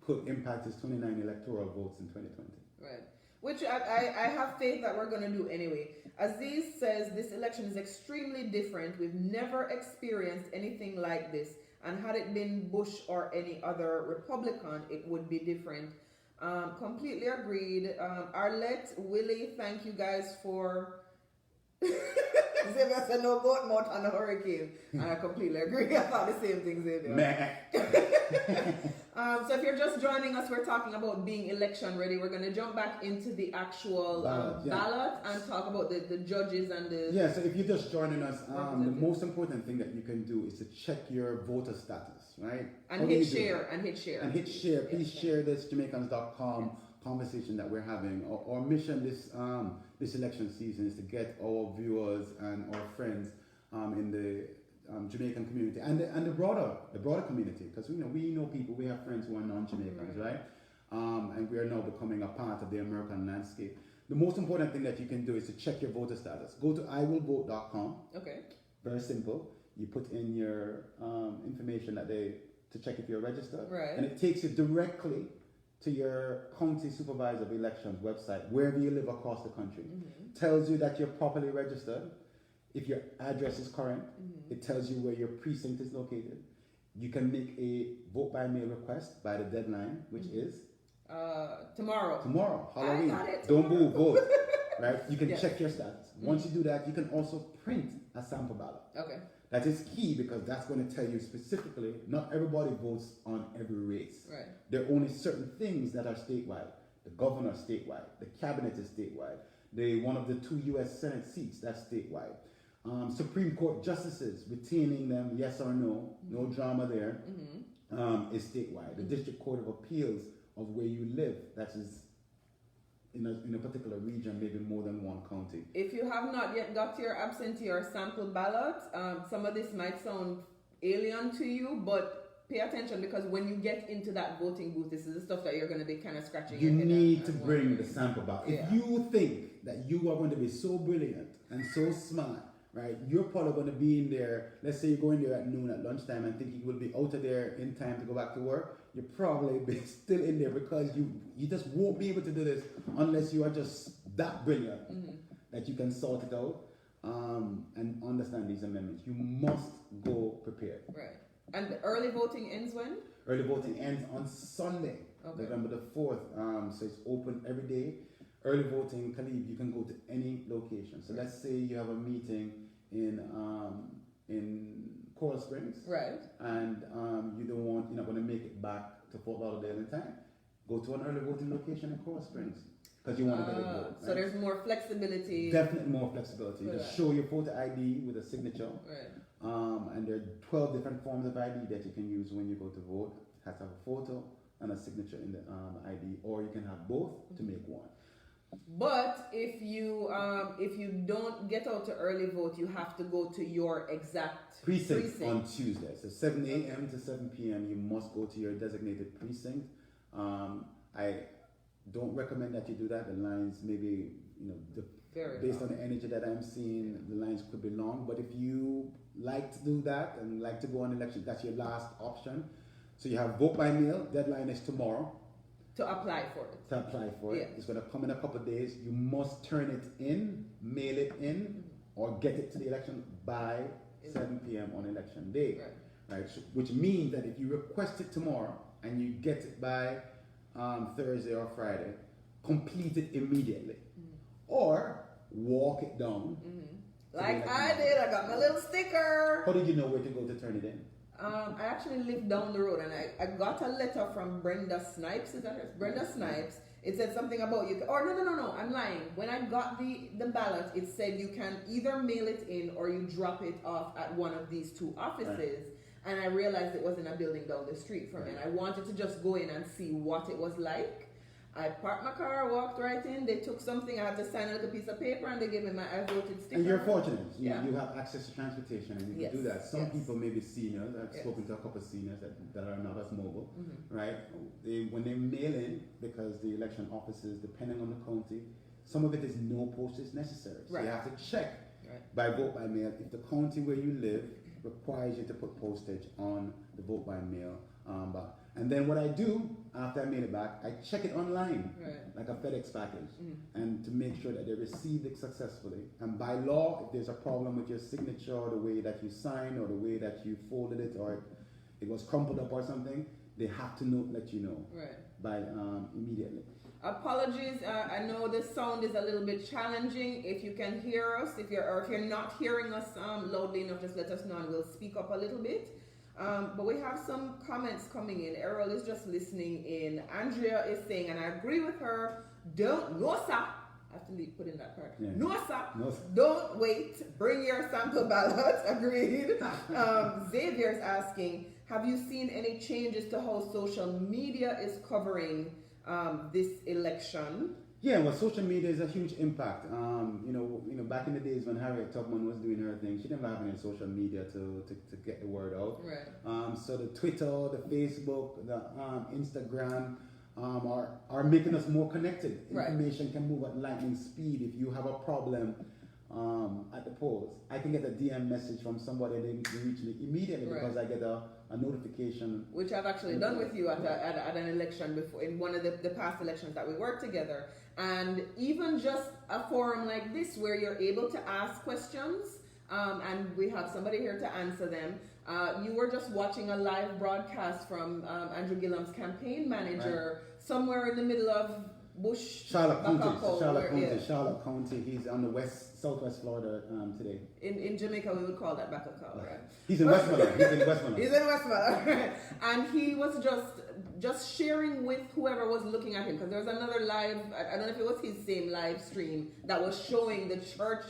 S2: could impact his 29 electoral votes in 2020.
S1: Right. Which I have faith that we're going to do anyway. Aziz says this election is extremely different. We've never experienced anything like this. And had it been Bush or any other Republican, it would be different. Completely agreed. Arlette, Willie, thank you guys for... Xavier said no goat mouth on a hurricane. And I completely agree. I thought the same thing, Xavier. So if you're just joining us, we're talking about being election ready. We're going to jump back into the actual ballot and talk about the judges and the...
S2: Yeah, so if you're just joining us, the most important thing that you can do is to check your voter status, right?
S1: And hit share.
S2: Please share this Jamaicans.com conversation that we're having. Our mission this election season is to get our viewers and our friends in the Jamaican community and the broader community, because we know people, we have friends who are non-Jamaicans, right? And we are now becoming a part of the American landscape. The most important thing that you can do is to check your voter status. Go to iwillvote.com.
S1: Okay.
S2: Very simple. You put in your information to check if you're registered, and it takes you directly to your county supervisor of elections website, wherever you live across the country. Tells you that you're properly registered. If your address is current, it tells you where your precinct is located. You can make a vote by mail request by the deadline, which is
S1: tomorrow.
S2: Halloween.
S1: I got it.
S2: Don't move, vote. Right? You can check your status. Once you do that, you can also print a sample ballot.
S1: Okay.
S2: That is key, because that's going to tell you specifically, not everybody votes on every race.
S1: Right.
S2: There are only certain things that are statewide. The governor is statewide. The cabinet is statewide. One of the 2 U.S. Senate seats, that's statewide. Supreme Court justices, retaining them, yes or no, no drama there, is statewide. The District Court of Appeals of where you live, that is in a particular region, maybe more than one county.
S1: If you have not yet got your absentee or sample ballot, some of this might sound alien to you, but pay attention, because when you get into that voting booth, this is the stuff that you're going to be kind of scratching your head.
S2: You need to bring the sample ballot. If you think that you are going to be so brilliant and so smart, right, you're probably going to be in there, let's say you go in there at noon at lunchtime and think you will be out of there in time to go back to work, you'll probably be still in there, because you just won't be able to do this unless you are just that brilliant that you can sort it out and understand these amendments. You must go prepared.
S1: Right. And the early voting ends when?
S2: Early voting ends on Sunday, November the 4th. So it's open every day. Early voting, Calibe, you can go to any location. So let's say you have a meeting in Coral Springs,
S1: right?
S2: And you're not going to make it back to Fort Lauderdale in time. Go to an early voting location in Coral Springs, because you want to get a vote.
S1: So there's more flexibility.
S2: Definitely more flexibility. Just show your photo ID with a signature.
S1: Right.
S2: And there are 12 different forms of ID that you can use when you go to vote. It has to have a photo and a signature in the ID, or you can have both to make one.
S1: But if you don't get out to early vote, you have to go to your exact
S2: precinct on Tuesday. So 7 a.m. to 7 p.m. you must go to your designated precinct. I don't recommend that you do that. The lines maybe based on the energy that I'm seeing, the lines could be long. But if you like to do that and like to go on election, that's your last option. So you have vote by mail. Deadline is tomorrow.
S1: To apply for it.
S2: It's going to come in a couple of days. You must turn it in, mail it in, or get it to the election by 7 p.m. on election day. Right? So, which means that if you request it tomorrow and you get it by Thursday or Friday, complete it immediately. Or walk it down.
S1: Like I did. I got my little sticker.
S2: How did you know where to go to turn it in?
S1: I actually live down the road, and I got a letter from Brenda Snipes. Is that her? Brenda Snipes. It said something about you. Or no. I'm lying. When I got the ballot, it said you can either mail it in or you drop it off at one of these two offices. Right. And I realized it was in a building down the street from me. And I wanted to just go in and see what it was like. I parked my car, walked right in. They took something. I had to sign a little piece of paper, and they gave me my I voted sticker.
S2: And you're fortunate. You have access to transportation, and you can do that. Some people may be seniors. I've spoken to a couple of seniors that are not as mobile, right? When they mail in, because the election offices, depending on the county, some of it is no postage necessary. So you have to check by vote by mail if the county where you live requires you to put postage on the vote by mail. And then what I do after I mail it back, I check it online, like a FedEx package, and to make sure that they received it successfully. And by law, if there's a problem with your signature or the way that you sign or the way that you folded it or it was crumpled up or something, they have to let you know by immediately.
S1: Apologies, I know the sound is a little bit challenging. If you can hear us, if you're not hearing us loudly enough, just let us know and we'll speak up a little bit. But we have some comments coming in. Errol is just listening in. Andrea is saying, and I agree with her, no sir. I have to put in that part. Yeah. No sir. Don't wait. Bring your sample ballot. Agreed. Xavier's asking, have you seen any changes to how social media is covering this election?
S2: Yeah, well, social media is a huge impact. Back in the days when Harriet Tubman was doing her thing, she didn't have any social media to get the word out.
S1: Right.
S2: So the Twitter, the Facebook, the Instagram are making us more connected. Information can move at lightning speed. If you have a problem at the polls, I can get a DM message from somebody and they reach me immediately because I get a notification.
S1: Which I've actually done with you at an election before, in one of the past elections that we worked together. And even just a forum like this where you're able to ask questions and we have somebody here to answer them. You were just watching a live broadcast from Andrew Gillam's campaign manager somewhere in the middle of
S2: Charlotte County. He's on the southwest Florida today.
S1: In Jamaica, we would call that Bacacau, right?
S2: He's in Westmoreland.
S1: He's in Westmoreland, right? And he was just sharing with whoever was looking at him, because there was another live, I don't know if it was his same live stream, that was showing the church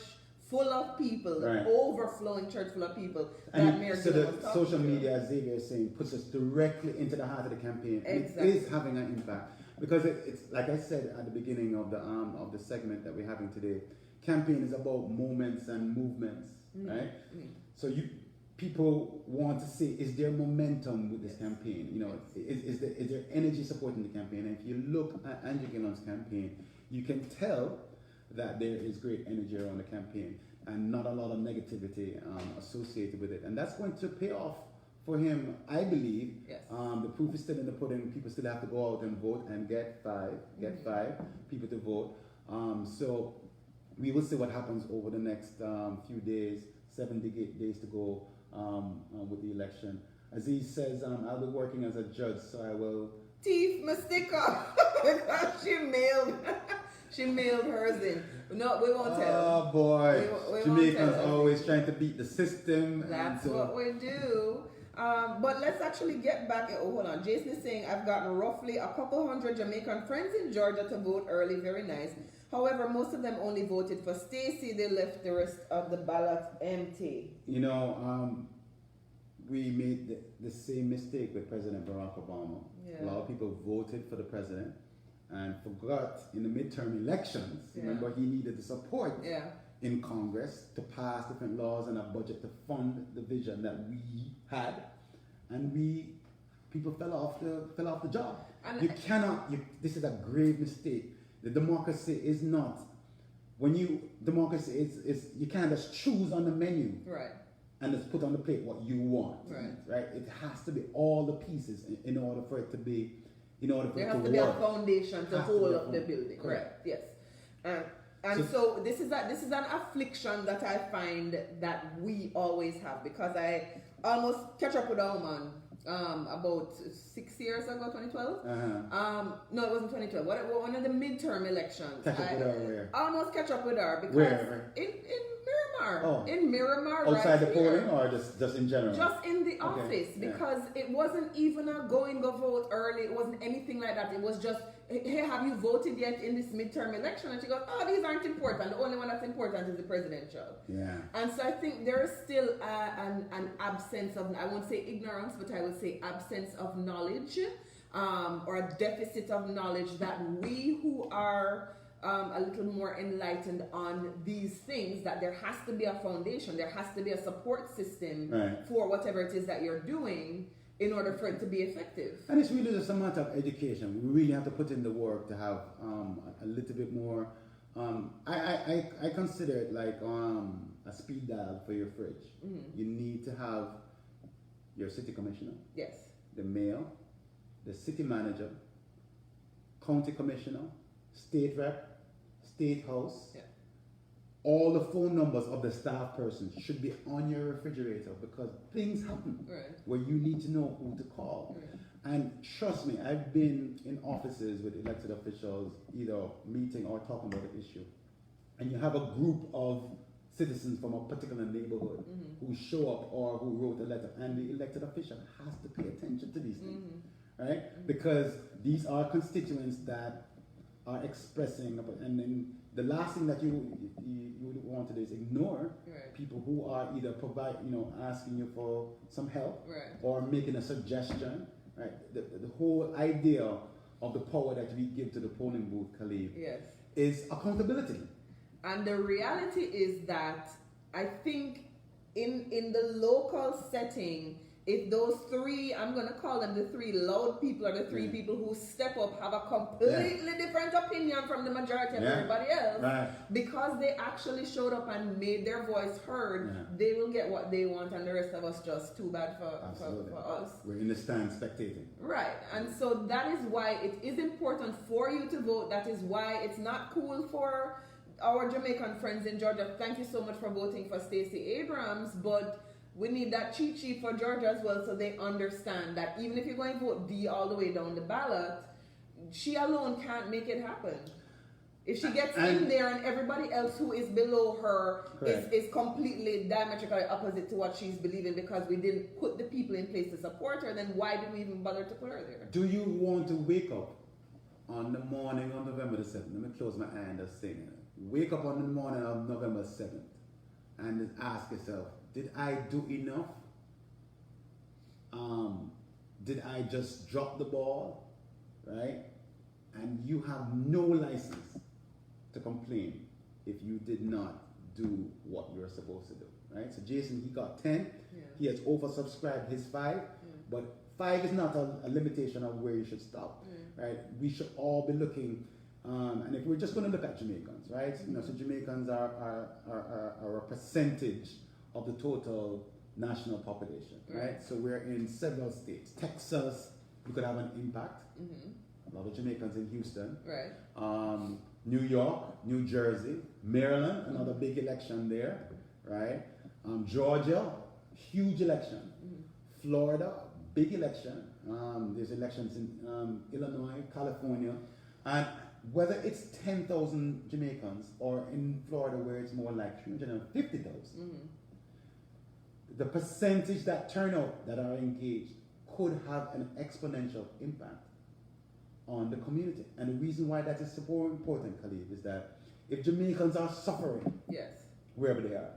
S1: full of people, the overflowing church full of people.
S2: So the social media, as Xavier is saying, puts us directly into the heart of the campaign.
S1: Exactly.
S2: It is having an impact. Because it's like I said at the beginning of the segment that we're having today, campaign is about moments and movements, right? So people want to say, is there momentum with this campaign? Is there energy supporting the campaign? And if you look at Andrew Gillam's campaign, you can tell that there is great energy around the campaign and not a lot of negativity associated with it, and that's going to pay off. For him, I believe, the proof is still in the pudding. People still have to go out and vote and get five people to vote. So we will see what happens over the next few days, 7 days to go with the election. Aziz says, I'll be working as a judge, so I will...
S1: Teeth, my sticker, because she mailed hers in. No, we won't tell.
S2: Oh boy,
S1: we
S2: Jamaicans always trying to beat the system.
S1: That's what we do. But let's actually get back. Oh, hold on. Jason is saying, I've gotten roughly a couple hundred Jamaican friends in Georgia to vote early. Very nice. However, most of them only voted for Stacey. They left the rest of the ballot empty.
S2: We made the same mistake with President Barack Obama. A lot of people voted for the president and forgot in the midterm elections, remember, he needed the support in Congress to pass different laws and a budget to fund the vision that we had, and people fell off the job. And this is a grave mistake. The democracy is not, democracy is you can't just choose on the menu and just put on the plate what you want, right? It has to be all the pieces in order for it to be,
S1: there has to be a foundation to hold up the building. Correct. Yes. So this is an affliction that I find that we always have, because I almost catch up with a woman about 6 years ago, 2012. No, it wasn't 2012. One of the midterm elections.
S2: Catch up with her where?
S1: Almost catch up with her because
S2: where?
S1: In Miramar.
S2: Oh.
S1: In Miramar,
S2: Outside the
S1: right
S2: polling
S1: here.
S2: or just in general?
S1: Just in the office, because it wasn't even a go vote early. It wasn't anything like that. It was just, hey, have you voted yet in this midterm election? And she goes, oh, these aren't important. The only one that's important is the presidential.
S2: Yeah.
S1: And so I think there is still an absence of, I won't say ignorance, but I would say absence of knowledge, or a deficit of knowledge that we who are a little more enlightened on these things, that there has to be a foundation, there has to be a support system for whatever it is that you're doing in order for it to be effective.
S2: And it's really just a matter of education. We really have to put in the work to have a little bit more. I consider it like a speed dial for your fridge. Mm-hmm. You need to have your city commissioner,
S1: yes,
S2: the mayor, the city manager, county commissioner, state rep, state house. Yeah. All the phone numbers of the staff persons should be on your refrigerator, because things happen where you need to know who to call. And trust me, I've been in offices with elected officials, either meeting or talking about the issue. And you have a group of citizens from a particular neighborhood who show up or who wrote a letter, and the elected official has to pay attention to these things, right? Because these are constituents that are expressing, and then the last thing that you would want to do is ignore people who are either asking you for some help or making a suggestion, right? The whole idea of the power that we give to the polling booth, Calibe, is accountability.
S1: And the reality is that I think in the local setting, if those three, I'm going to call them the three loud people, or the three people who step up, have a completely different opinion from the majority of everybody else, because they actually showed up and made their voice heard, they will get what they want, and the rest of us just too bad for us.
S2: We're in the stand spectating.
S1: Right. And so that is why it is important for you to vote. That is why it's not cool for our Jamaican friends in Georgia. Thank you so much for voting for Stacey Abrams, but we need that cheat sheet for Georgia as well, so they understand that even if you're going to vote D all the way down the ballot, she alone can't make it happen. If she gets in there and everybody else who is below her is completely diametrically opposite to what she's believing, because we didn't put the people in place to support her, then why did we even bother to put her there?
S2: Do you want to wake up on the morning of November the 7th? Let me close my eye and just say it. Wake up on the morning of November 7th and ask yourself, did I do enough? Did I just drop the ball? Right? And you have no license to complain if you did not do what you were supposed to do. Right? So Jason, he got 10. He has oversubscribed his 5. But 5 is not a limitation of where you should stop. Right? We should all be looking. And if we're just going to look at Jamaicans, right? So Jamaicans are a percentage of the total national population, right? So we're in several states. Texas, we could have an impact. A lot of Jamaicans in Houston. Right. New York, New Jersey, Maryland, another big election there, right? Georgia, huge election. Florida, big election. There's elections in Illinois, California, and whether it's 10,000 Jamaicans or in Florida where it's more like 350,000, the percentage that turn out that are engaged could have an exponential impact on the community. And the reason why that is so important, Calibe, is that if Jamaicans are suffering wherever they are,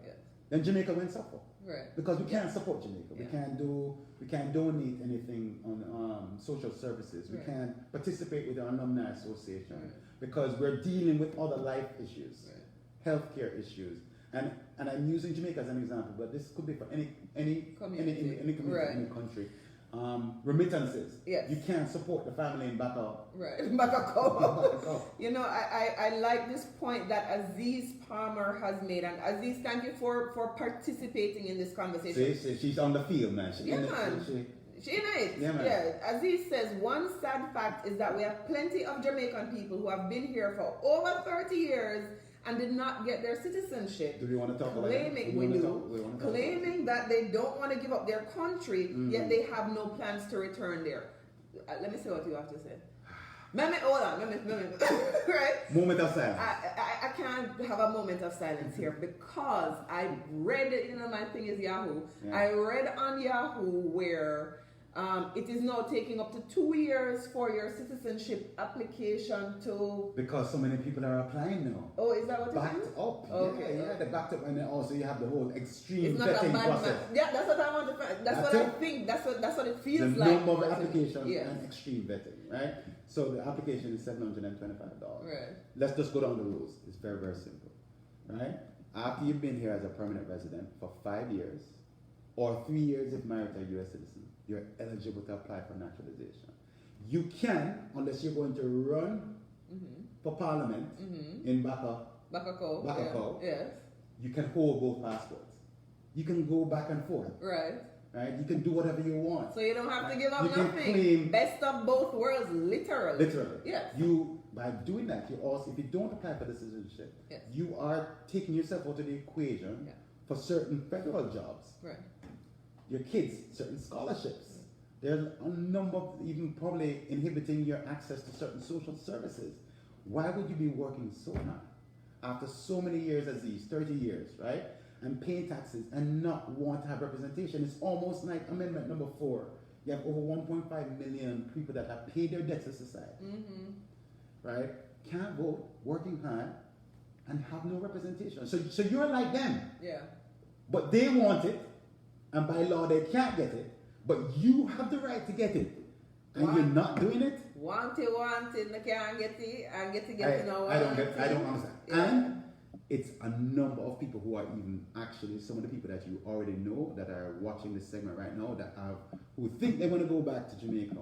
S2: then Jamaica will suffer. Right. Because we can't support Jamaica. We can't donate anything on social services. We can't participate with the alumni association because we're dealing with other life issues, healthcare issues. And I'm using Jamaica as an example, but this could be for any community, any country. Remittances. Yes. You can't support the family in Bacau. Right. Bacau. You know, I like this point that Aziz Palmer has made. And Aziz, thank you for participating in this conversation. See, she's on the field, man. She in
S1: it. Yeah, man. Yeah. Aziz says, one sad fact is that we have plenty of Jamaican people who have been here for over 30 years and did not get their citizenship.
S2: Do we want to talk about
S1: that? Claiming that they don't want to give up their country, yet they have no plans to return there. Let me see what you have to say. Hold on, right?
S2: Moment of silence.
S1: I can't have a moment of silence here because I read, my thing is Yahoo.
S2: Yeah.
S1: I read on Yahoo where it is now taking up to 2 years for your citizenship application to...
S2: Because so many people are applying now.
S1: Oh, is that what it
S2: Backed
S1: is?
S2: up.
S1: Okay.
S2: Yeah, they backed up, and then also you have the whole extreme
S1: It's not a
S2: vetting
S1: bad
S2: process.
S1: Yeah, that's what I want to find. That's what I think. That's what it feels
S2: The
S1: like.
S2: number of applications
S1: Yes.
S2: and extreme vetting, right? So the application is $725.
S1: Right.
S2: Let's just go down the rules. It's very, very simple, right? After you've been here as a permanent resident for 5 years, or 3 years if married to a U.S. citizen, you're eligible to apply for naturalization. You can, unless you're going to run for parliament in Bacacau,
S1: Yes.
S2: you can hold both passports. You can go back and forth.
S1: Right.
S2: Right? You can do whatever you want.
S1: So you don't have to give up
S2: You can
S1: nothing.
S2: claim-
S1: Best of both worlds, literally.
S2: Literally.
S1: Yes.
S2: You, by doing that, you also, if you don't apply for the citizenship,
S1: Yes.
S2: you are taking yourself out of the equation
S1: Yeah.
S2: for certain federal jobs.
S1: Right.
S2: Your kids, certain scholarships. There's a number of even probably inhibiting your access to certain social services. Why would you be working so hard after so many years as these, 30 years, right? And paying taxes and not want to have representation? It's almost like Amendment number 4. You have over 1.5 million people that have paid their debts to society, right? Can't vote, working hard, and have no representation. So you're like them.
S1: Yeah.
S2: But they want it, and by law they can't get it, but you have the right to get it, and you're not doing it.
S1: Want it, I can't get it, I get it now.
S2: I don't understand.
S1: Yeah.
S2: And it's a number of people who are even actually some of the people that you already know that are watching this segment right now who think they want to go back to Jamaica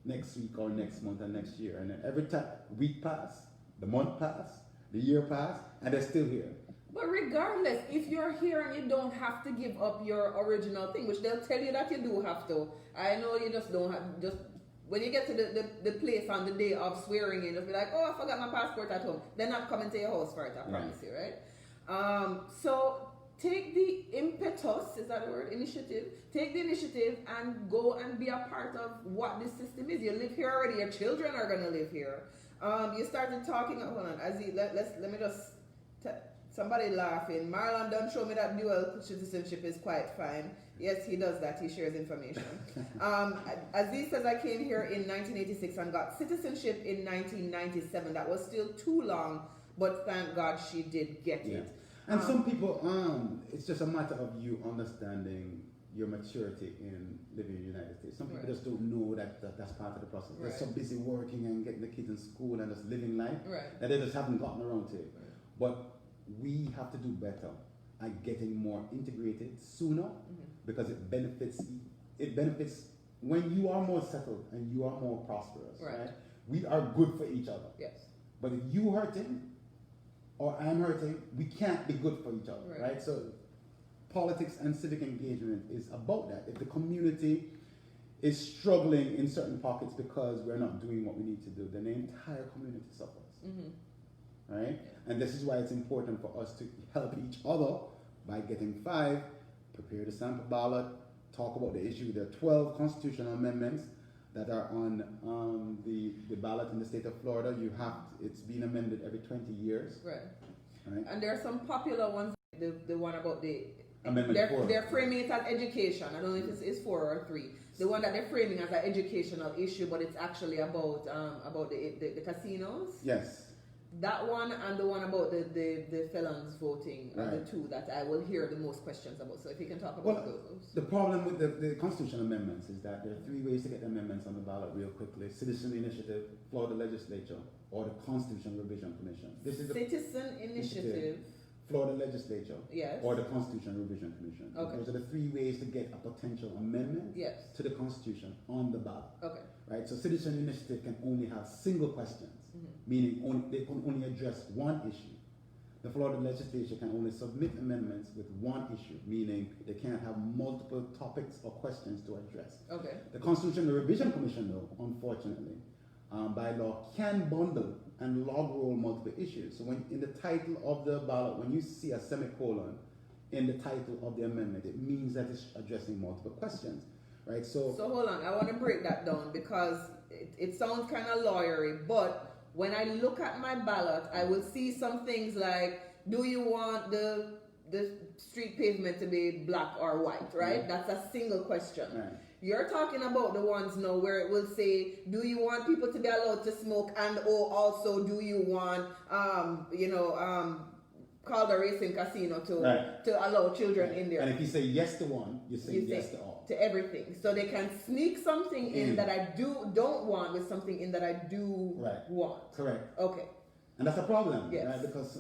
S2: next week or next month and next year, and then every time week pass, the month pass, the year pass, and they're still here.
S1: But regardless, if you're here and you don't have to give up your original thing, which they'll tell you that you do have to. I know you just don't have, just when you get to the place on the day of swearing in, you'll be like, oh, I forgot my passport at home. They're not coming to your house for it, I promise you, right? So take the impetus, is that the word? Initiative. Take the initiative and go and be a part of what this system is. You live here already, your children are going to live here. You started talking, hold on, let me just... Somebody laughing. Marlon don't show me that dual citizenship is quite fine. Yes, he does that. He shares information. Aziz says, I came here in 1986 and got citizenship in 1997. That was still too long, but thank God she did get it.
S2: And some people, it's just a matter of you understanding your maturity in living in the United States. Some people just don't know that's part of the process. They're so busy working and getting the kids in school and just living life that they just haven't gotten around to it. But we have to do better at getting more integrated sooner because it benefits when you are more settled and you are more prosperous, right? We are good for each other.
S1: Yes.
S2: But if you hurting or I'm hurting, we can't be good for each other, right? So politics and civic engagement is about that. If the community is struggling in certain pockets because we're not doing what we need to do, then the entire community suffers. Right? And this is why it's important for us to help each other by getting 5, prepare the sample ballot, talk about the issue. There are 12 constitutional amendments that are on the ballot in the state of Florida. It's been amended every 20 years. Right.
S1: And there are some popular ones. The one about the
S2: Amendment 4.
S1: They're framing it as education. I don't know if it's 4 or 3. The one that they're framing as an educational issue, but it's actually about the casinos.
S2: Yes.
S1: That one and the one about the felons voting are the two that I will hear the most questions about. So if you can talk about those.
S2: The problem with the constitutional amendments is that there are 3 ways to get the amendments on the ballot real quickly. Citizen Initiative, Florida Legislature, or the Constitution Revision Commission. This is the
S1: Citizen Initiative,
S2: Florida Legislature,
S1: yes,
S2: or the Constitution Revision Commission. Okay. Those are the 3 ways to get a potential amendment to the Constitution on the ballot. Okay. Right? So Citizen Initiative can only have single questions, meaning they can only address one issue. The Florida Legislature can only submit amendments with one issue, meaning they can't have multiple topics or questions to address. Okay. The Constitution Revision Commission, though, unfortunately, by law, can bundle and log roll multiple issues. So when in the title of the ballot, when you see a semicolon in the title of the amendment, it means that it's addressing multiple questions. right? So
S1: hold on, I want to break that down because it sounds kind of lawyery, but when I look at my ballot, I will see some things like, do you want the street pavement to be black or white, right? That's a single question.
S2: Right.
S1: You're talking about the ones now where it will say, do you want people to be allowed to smoke, and also do you want Calder Racing Casino to allow children in there?
S2: And if you say yes to one, you say yes to all.
S1: To everything. So they can sneak something in that I don't want with something in that I do want.
S2: Correct.
S1: Okay.
S2: And that's a problem,
S1: yes.
S2: right? Because,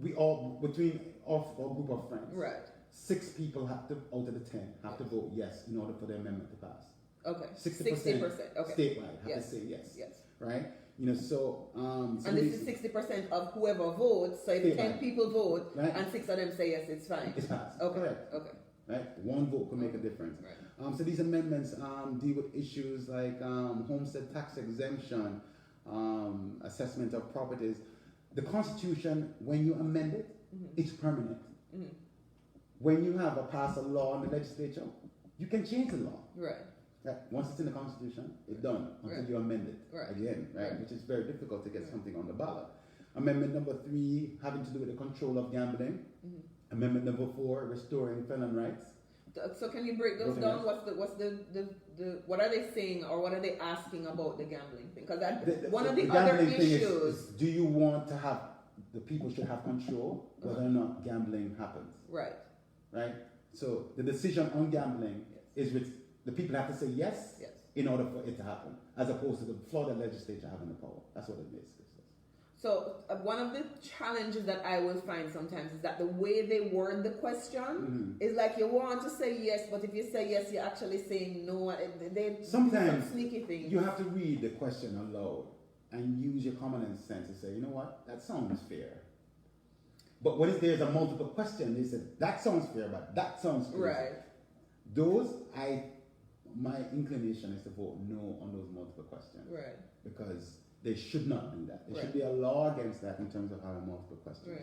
S2: we all, between our group of friends,
S1: right,
S2: 6 people out of the 10 have to vote yes in order for the amendment to pass.
S1: Okay.
S2: 60%,
S1: okay,
S2: statewide have to say yes.
S1: Yes.
S2: Right? So
S1: and this is 60% of whoever votes. So if 10 people vote and 6 of them say yes, it's fine.
S2: It's passed.
S1: Okay.
S2: Correct.
S1: Okay.
S2: Right? One vote could make a difference.
S1: Right.
S2: So these amendments deal with issues like homestead tax exemption, assessment of properties. The Constitution, when you amend it, it's permanent. Mm-hmm. When you have pass a law in the legislature, you can change the law.
S1: Right.
S2: Once it's in the Constitution, it's done until you amend it again, right? Which is very difficult to get something on the ballot. Amendment number 3, having to do with the control of gambling. Mm-hmm. Amendment number 4, restoring felon rights.
S1: So can you break those down? What are they saying, or what are they asking about the gambling thing? Because one of the other issues
S2: is, do you want to have the people should have control whether or not gambling happens? Right. Right. So the decision on gambling is with the people have to say yes in order for it to happen, as opposed to the Florida legislature having the power. That's what it basically says.
S1: So one of the challenges that I will find sometimes is that the way they word the question is like you want to say yes, but if you say yes, you're actually saying no. They
S2: sometimes
S1: do some sneaky things.
S2: You have to read the question aloud and use your common sense to say, you know what, that sounds fair. But what if there's a multiple question? They said that sounds fair, but that sounds crazy.
S1: Right.
S2: My inclination is to vote no on those multiple questions.
S1: Right.
S2: Because they should not do that. There should be a law against that in terms of having multiple questions.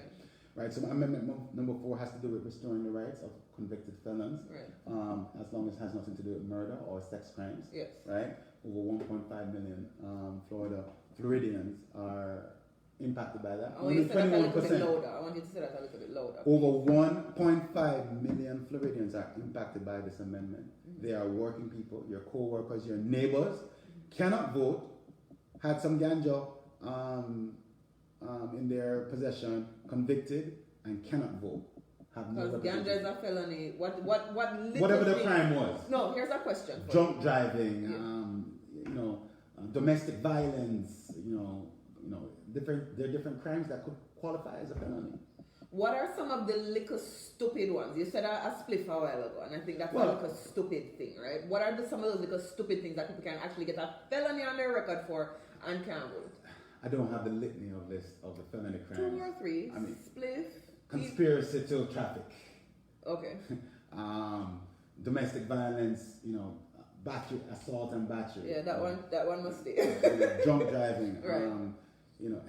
S2: Right. So amendment number 4 has to do with restoring the rights of convicted felons. Right. As long as it has nothing to do with murder or sex crimes. Yes. Right. Over 1.5 million Floridians are impacted by that.
S1: I want you to say that a little bit louder.
S2: Over 1.5 million Floridians are impacted by this amendment. They are working people, your co-workers, your neighbors, cannot vote, had some ganja in their possession, convicted, and cannot vote.
S1: Because ganja is a felony.
S2: Whatever the crime was.
S1: No, here's a question.
S2: Drunk driving, domestic violence, there are different crimes that could qualify as a felony.
S1: What are some of the little stupid ones? You said a spliff a while ago, and I think that's a little stupid thing, right? What are some of those little stupid things that people can actually get a felony on their record for and can't vote?
S2: I don't have the litany of list of the felony crimes.
S1: 2 or 3. I mean, spliff.
S2: Conspiracy to traffic.
S1: Okay.
S2: Domestic violence, battery, assault and battery.
S1: Yeah, that one must be.
S2: Drunk driving.
S1: Right.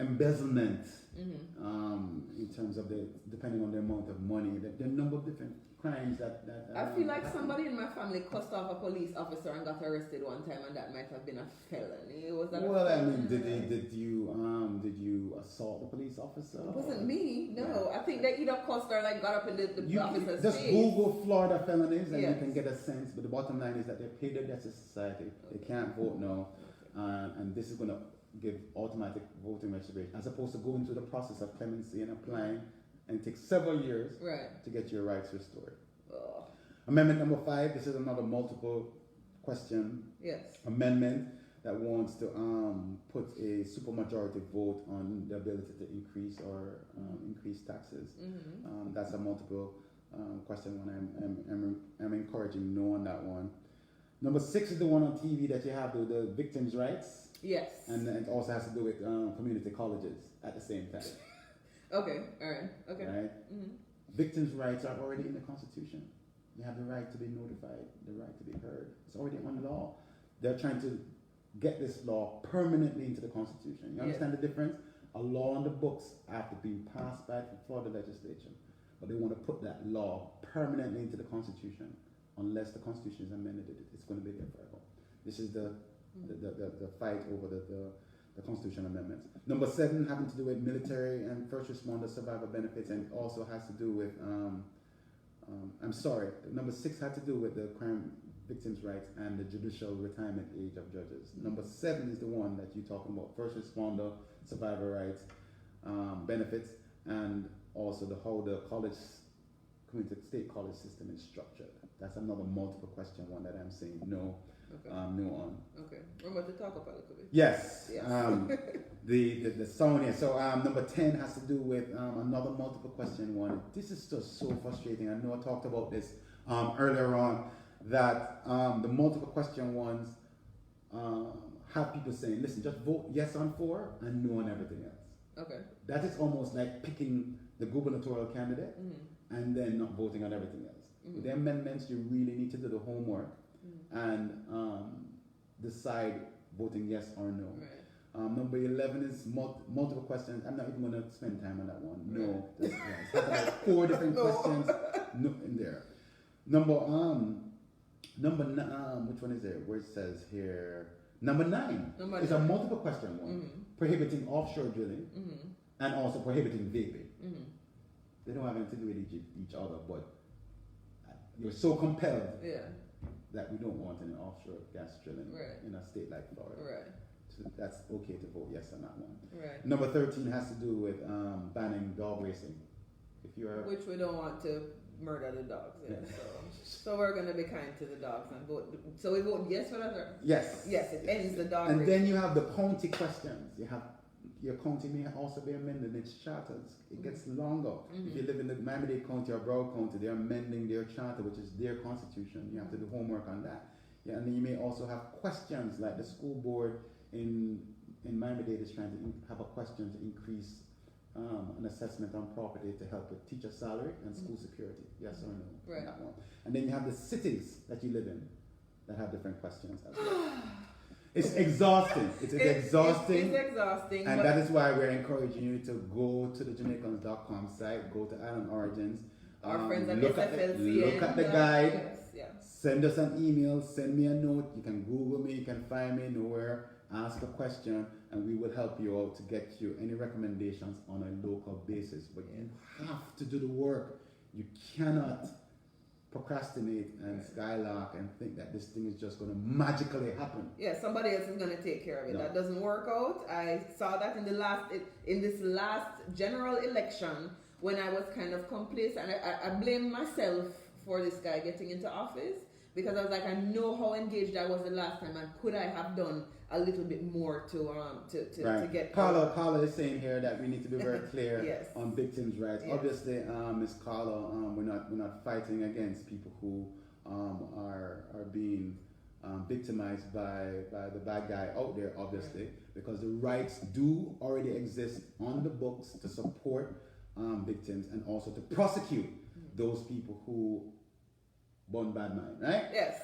S2: Embezzlement. In terms of depending on the amount of money, there are a number of different crimes that
S1: I feel like somebody in my family cussed off a police officer and got arrested one time, and that might have been a felony. Was that?
S2: Well, I mean, did you assault the police officer?
S1: It wasn't me. No, yeah. I think they either cussed or got up in the officer's
S2: just
S1: face.
S2: Google Florida felonies and you can get a sense. But the bottom line is that they pay their debts to society. Okay. They can't vote no, and this is going to give automatic voting registration as opposed to going through the process of clemency and applying, and it takes several years to get your rights restored.
S1: Ugh.
S2: Amendment number 5. This is another multiple question amendment that wants to put a supermajority vote on the ability to increase or increase taxes. That's a multiple question one. I'm encouraging no on that one. Number 6 is the one on TV that you have, the victims' rights.
S1: Yes.
S2: And it also has to do with community colleges at the same time.
S1: Okay, all right, okay.
S2: Right? Victims' rights are already in the Constitution. You have the right to be notified, the right to be heard. It's already on law. They're trying to get this law permanently into the Constitution. You understand the difference? A law on the books after being passed by the Florida legislature. But they want to put that law permanently into the Constitution unless the Constitution is amended, it's going to be there forever. This is the fight over the Constitution amendments. Number 7 having to do with military and first responder survivor benefits, and also has to do with number 6 had to do with the crime victims' rights and the judicial retirement age of judges. Number 7 is the one that you're talking about, first responder survivor rights, benefits, and also how the state college system is structured. That's another multiple question one that I'm saying no on.
S1: Okay, we're about to talk about it.
S2: Yes. The sound here. So number 10 has to do with another multiple question one. This is just so frustrating. I know I talked about this earlier on, that the multiple question ones have people saying, listen, just vote yes on 4 and no on everything else.
S1: Okay.
S2: That is almost like picking the gubernatorial candidate and then not voting on everything else. With the amendments, you really need to do the homework and decide voting yes or no. Right. Number 11 is multiple questions. I'm not even going to spend time on that one. No, there's like 4 different questions in there. Number which one is it? Where it says here, number 9 is a multiple question one, prohibiting offshore drilling and also prohibiting vaping. They don't have anything to do with each other, but you're so compelled that we don't want any offshore gas drilling in a state like Florida. Right. So that's okay to vote yes on that one. Right. Number 13 has to do with banning dog racing.
S1: Which we don't want to murder the dogs. So we're going to be kind to the dogs and vote. So we vote yes for that?
S2: Yes.
S1: Yes, it ends the dog
S2: And
S1: racing.
S2: then you have the county questions. You have your county may also be amended its charters. It gets longer. If you live in the Miami-Dade County or Broward County, they're amending their charter, which is their constitution. You have to do homework on that. Yeah, and then you may also have questions, like the school board in Miami-Dade is trying to have a question to increase an assessment on property to help with teacher salary and school security. Yes or no? Right. That one. And then you have the cities that you live in that have different questions as well. It's exhausting. It's exhausting.
S1: It's exhausting.
S2: And that is why we're encouraging you to go to the Jamaicans.com site, go to Island Origins.
S1: Our friends at
S2: look at the guide.
S1: Yes,
S2: send us an email, send me a note. You can Google me, you can find me nowhere, ask a question, and we will help you out to get you any recommendations on a local basis. But you have to do the work. You cannot procrastinate and skylark and think that this thing is just going to magically happen.
S1: Yeah, somebody else is going to take care of it. No. That doesn't work out. I saw that in this last general election when I was kind of complacent. I blame myself for this guy getting into office because I was like, I know how engaged I was the last time, and could I have done a little bit more to get
S2: Carla is saying here that we need to be very clear on victims' rights. Yes. Obviously, Ms. Carla, we're not fighting against people who are being victimized by the bad guy out there, obviously, because the rights do already exist on the books to support victims and also to prosecute those people who born bad mind, right?
S1: Yes.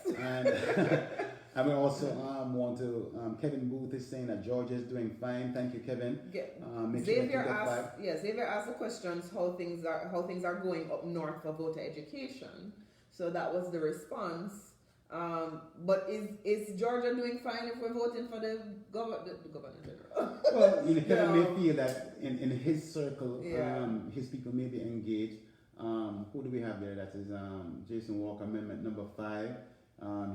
S2: And we also want to, Kevin Booth is saying that Georgia is doing fine. Thank you, Kevin.
S1: Xavier asked the questions how things are going up north for voter education. So that was the response. But is Georgia doing fine if we're voting for the governor general?
S2: Well, Kevin may feel that in his circle, his people may be engaged. Who do we have there? That is Jason Walker, Amendment number 5.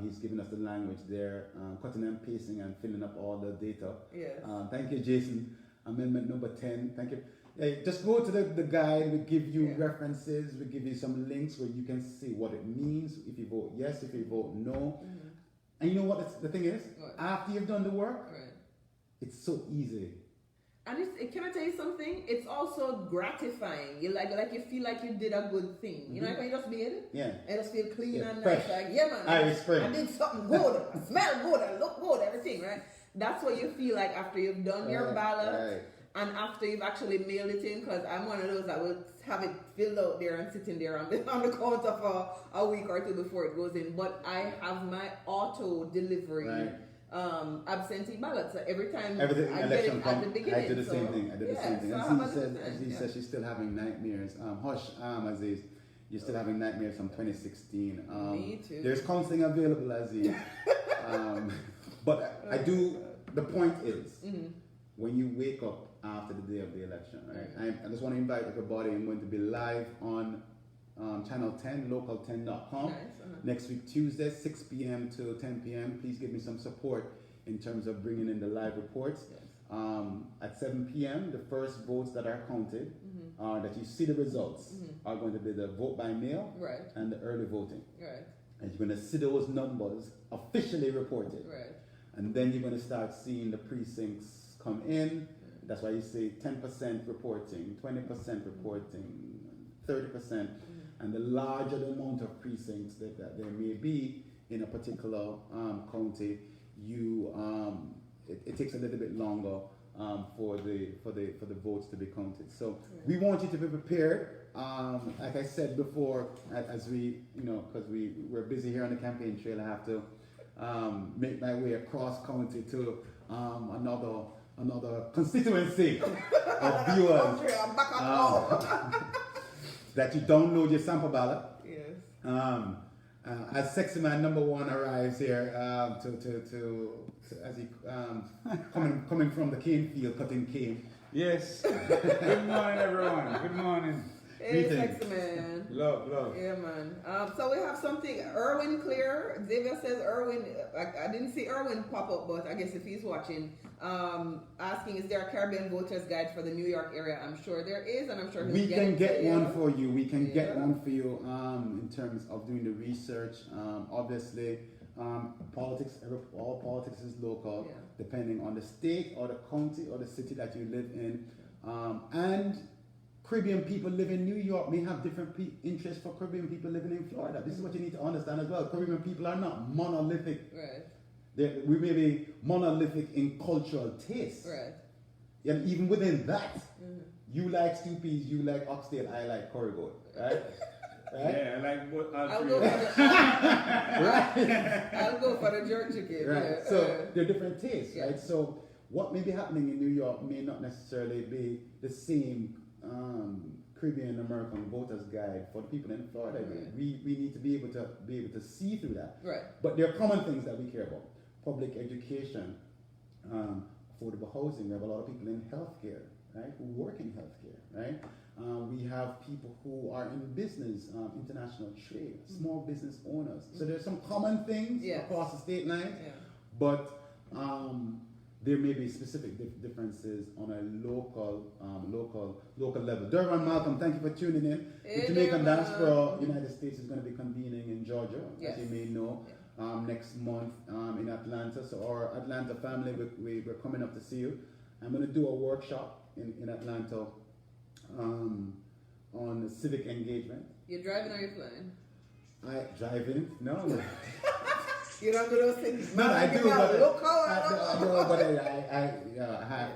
S2: He's given us the language there, cutting and pasting and filling up all the data.
S1: Yes.
S2: Thank you, Jason. Amendment number 10. Thank you. Just go to the guide. We give you references. We give you some links where you can see what it means if you vote yes, if you vote no. And you know what the thing is? What? After you've done the work, it's so easy.
S1: And can I tell you something? It's also gratifying. You like you feel like you did a good thing. You know, like when you just bathe, and just feel clean and
S2: fresh.
S1: Nice. Like, man, I did something good. I smell good. I look good. Everything, right? That's what you feel like after you've done your ballot and after you've actually mailed it in. Because I'm one of those that will have it filled out there and sitting there on the counter for a week or two before it goes in. But I have my auto delivery. Right. Absentee ballots. So every time I get it at the beginning.
S2: I did the same thing. And Aziz says she's still having nightmares. Hush, Aziz. You're still having nightmares from 2016.
S1: Me too.
S2: There's counseling available, Aziz. But I do. The point is, when you wake up after the day of the election, right? I just want to invite everybody. I'm going to be live on channel 10, local10.com.
S1: Nice.
S2: Next week, Tuesday, 6 p.m. to 10 p.m. Please give me some support in terms of bringing in the live reports.
S1: Yes.
S2: At 7 p.m., the first votes that are counted, that you see the results, are going to be the vote by mail and the early voting.
S1: Right.
S2: And you're going to see those numbers officially reported.
S1: Right.
S2: And then you're going to start seeing the precincts come in. That's why you say 10% reporting, 20% reporting, 30%. And the larger the amount of precincts that there may be in a particular county, it takes a little bit longer for the votes to be counted. So we want you to be prepared. Like I said before, as we, because we're busy here on the campaign trail, I have to make my way across county to another constituency of viewers. That you download your sample ballot.
S1: Yes.
S2: As Sexy Man number 1 arrives here as he coming from the cane field, cutting cane.
S3: Yes. Good morning, everyone. Good morning.
S1: Hey, Sexy Man.
S3: Love.
S1: Yeah, man. So we have something. Erwin Clear. Xavier says Erwin. I didn't see Erwin pop up, but I guess if he's watching, asking, is there a Caribbean voters guide for the New York area? I'm sure there is, and I'm sure
S2: we can get one for you. We can get one for you in terms of doing the research. Obviously, all politics is local, depending on the state or the county or the city that you live in, and Caribbean people living in New York may have different interests for Caribbean people living in Florida. This is what you need to understand as well. Caribbean people are not monolithic.
S1: Right.
S2: We may be monolithic in cultural taste.
S1: Right.
S2: And even within that, you like stew peas, you like oxtail, I like curry goat. Right? Right?
S3: Yeah, I like both.
S1: I'll go for the jerk chicken.
S2: Right.
S1: Yeah.
S2: So they're different tastes, right? So what may be happening in New York may not necessarily be the same Caribbean American voters guide for the people in Florida.
S1: Right.
S2: We need to be able to see through that.
S1: Right.
S2: But there are common things that we care about: public education, affordable housing. We have a lot of people in healthcare, right, who work in healthcare, right. We have people who are in business, international trade, small business owners. So there's some common things across the state lines, but there may be specific differences on a local level. Durban, Malcolm, thank you for tuning in. The Jamaican Diaspora United States is going to be convening in Georgia, as you may know, next month in Atlanta. So our Atlanta family, we're coming up to see you. I'm going to do a workshop in Atlanta on civic engagement.
S1: You're driving or you're flying?
S2: Driving? No.
S1: You don't do those things.
S2: No, I do, but I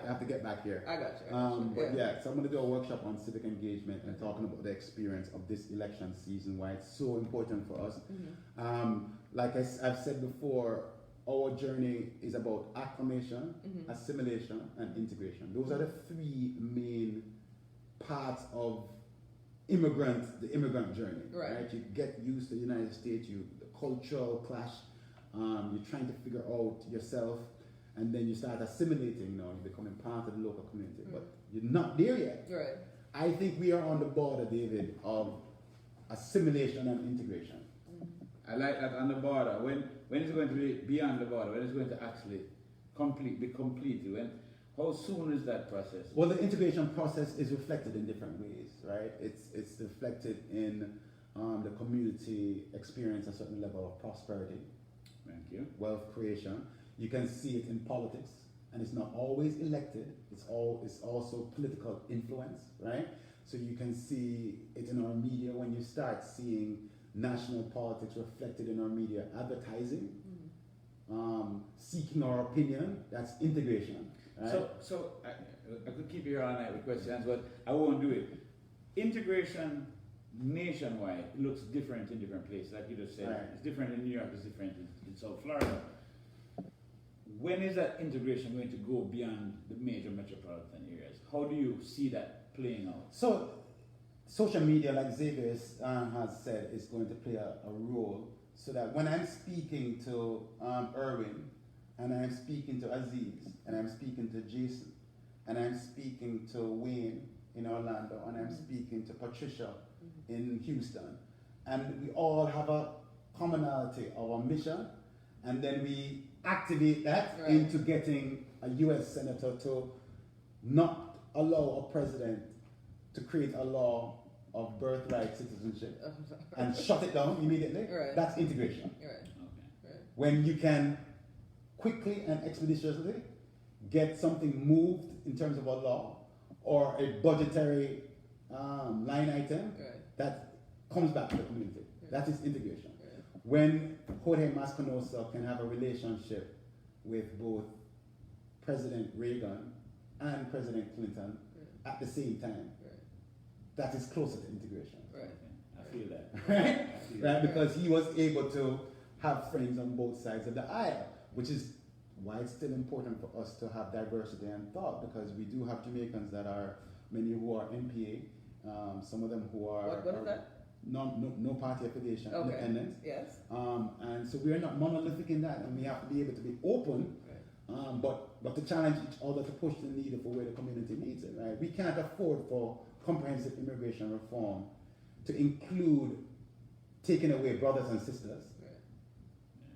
S2: have to get back here.
S1: I got you.
S2: So I'm going to do a workshop on civic engagement and talking about the experience of this election season, why it's so important for us. Like I've said before, our journey is about acclimation, assimilation, and integration. Those are the three main parts of the immigrant journey. Right? You get used to the United States, the cultural clash. You're trying to figure out yourself, and then you start assimilating. You're becoming part of the local community, but you're not there yet.
S1: Right.
S2: I think we are on the border, David, of assimilation and integration.
S3: I like that, on the border. When is it going to be beyond the border? When is it going to actually be completed? How soon is that process?
S2: Well, the integration process is reflected in different ways, right? It's reflected in the community experience a certain level of prosperity.
S3: Thank you.
S2: Wealth creation. You can see it in politics, and it's not always elected. It's also political influence, right? So you can see it in our media when you start seeing national politics reflected in our media, advertising, seeking our opinion. That's integration. Right?
S3: So I could keep you here all night with questions, but I won't do it. Integration nationwide looks different in different places, like you just said.
S2: Right.
S3: It's different in New York, it's different in South Florida. When is that integration going to go beyond the major metropolitan areas? How do you see that playing out?
S2: So social media, like Xavier has said, is going to play a role, so that when I'm speaking to Erwin, and I'm speaking to Aziz, and I'm speaking to Jason, and I'm speaking to Wayne in Orlando, and I'm speaking to Patricia in Houston, and we all have a commonality of a mission, and then we activate that into getting a US senator to not allow a president to create a law of birthright citizenship and shut it down immediately. That's integration. When you can quickly and expeditiously get something moved in terms of a law or a budgetary line item that comes back to the community. That is integration. When Jorge Mascanosa can have a relationship with both President Reagan and President Clinton at the same time, that is closer to integration.
S3: I feel that.
S2: Right? Because he was able to have friends on both sides of the aisle, which is why it's still important for us to have diversity and thought, because we do have Jamaicans that are, many who are NPA, some of them who are...
S1: What is that?
S2: No party affiliation, independent.
S1: Yes.
S2: And so we are not monolithic in that, and we have to be able to be open, but to challenge each other to push the needle for where the community needs it. Right? We can't afford for comprehensive immigration reform to include taking away brothers and sisters.
S3: Yeah,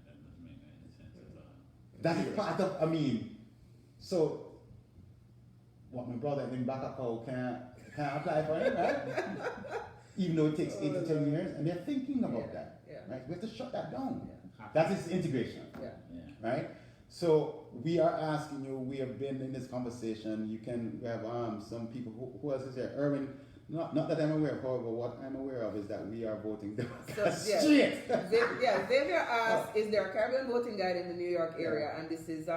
S3: that doesn't make any sense at all.
S2: That is part of, so what, my brother in Bakako can't apply for it, right? Even though it takes 8 to 10 years, and they're thinking about that, right? We have to shut that down. That is integration, right? So we are asking you, we have been in this conversation, we have some people, who else is there? Erwin, not that I'm aware of, however, what I'm aware of is that we are voting straight.
S1: Xavier asked, is there a Caribbean voting guide in the New York area? And this is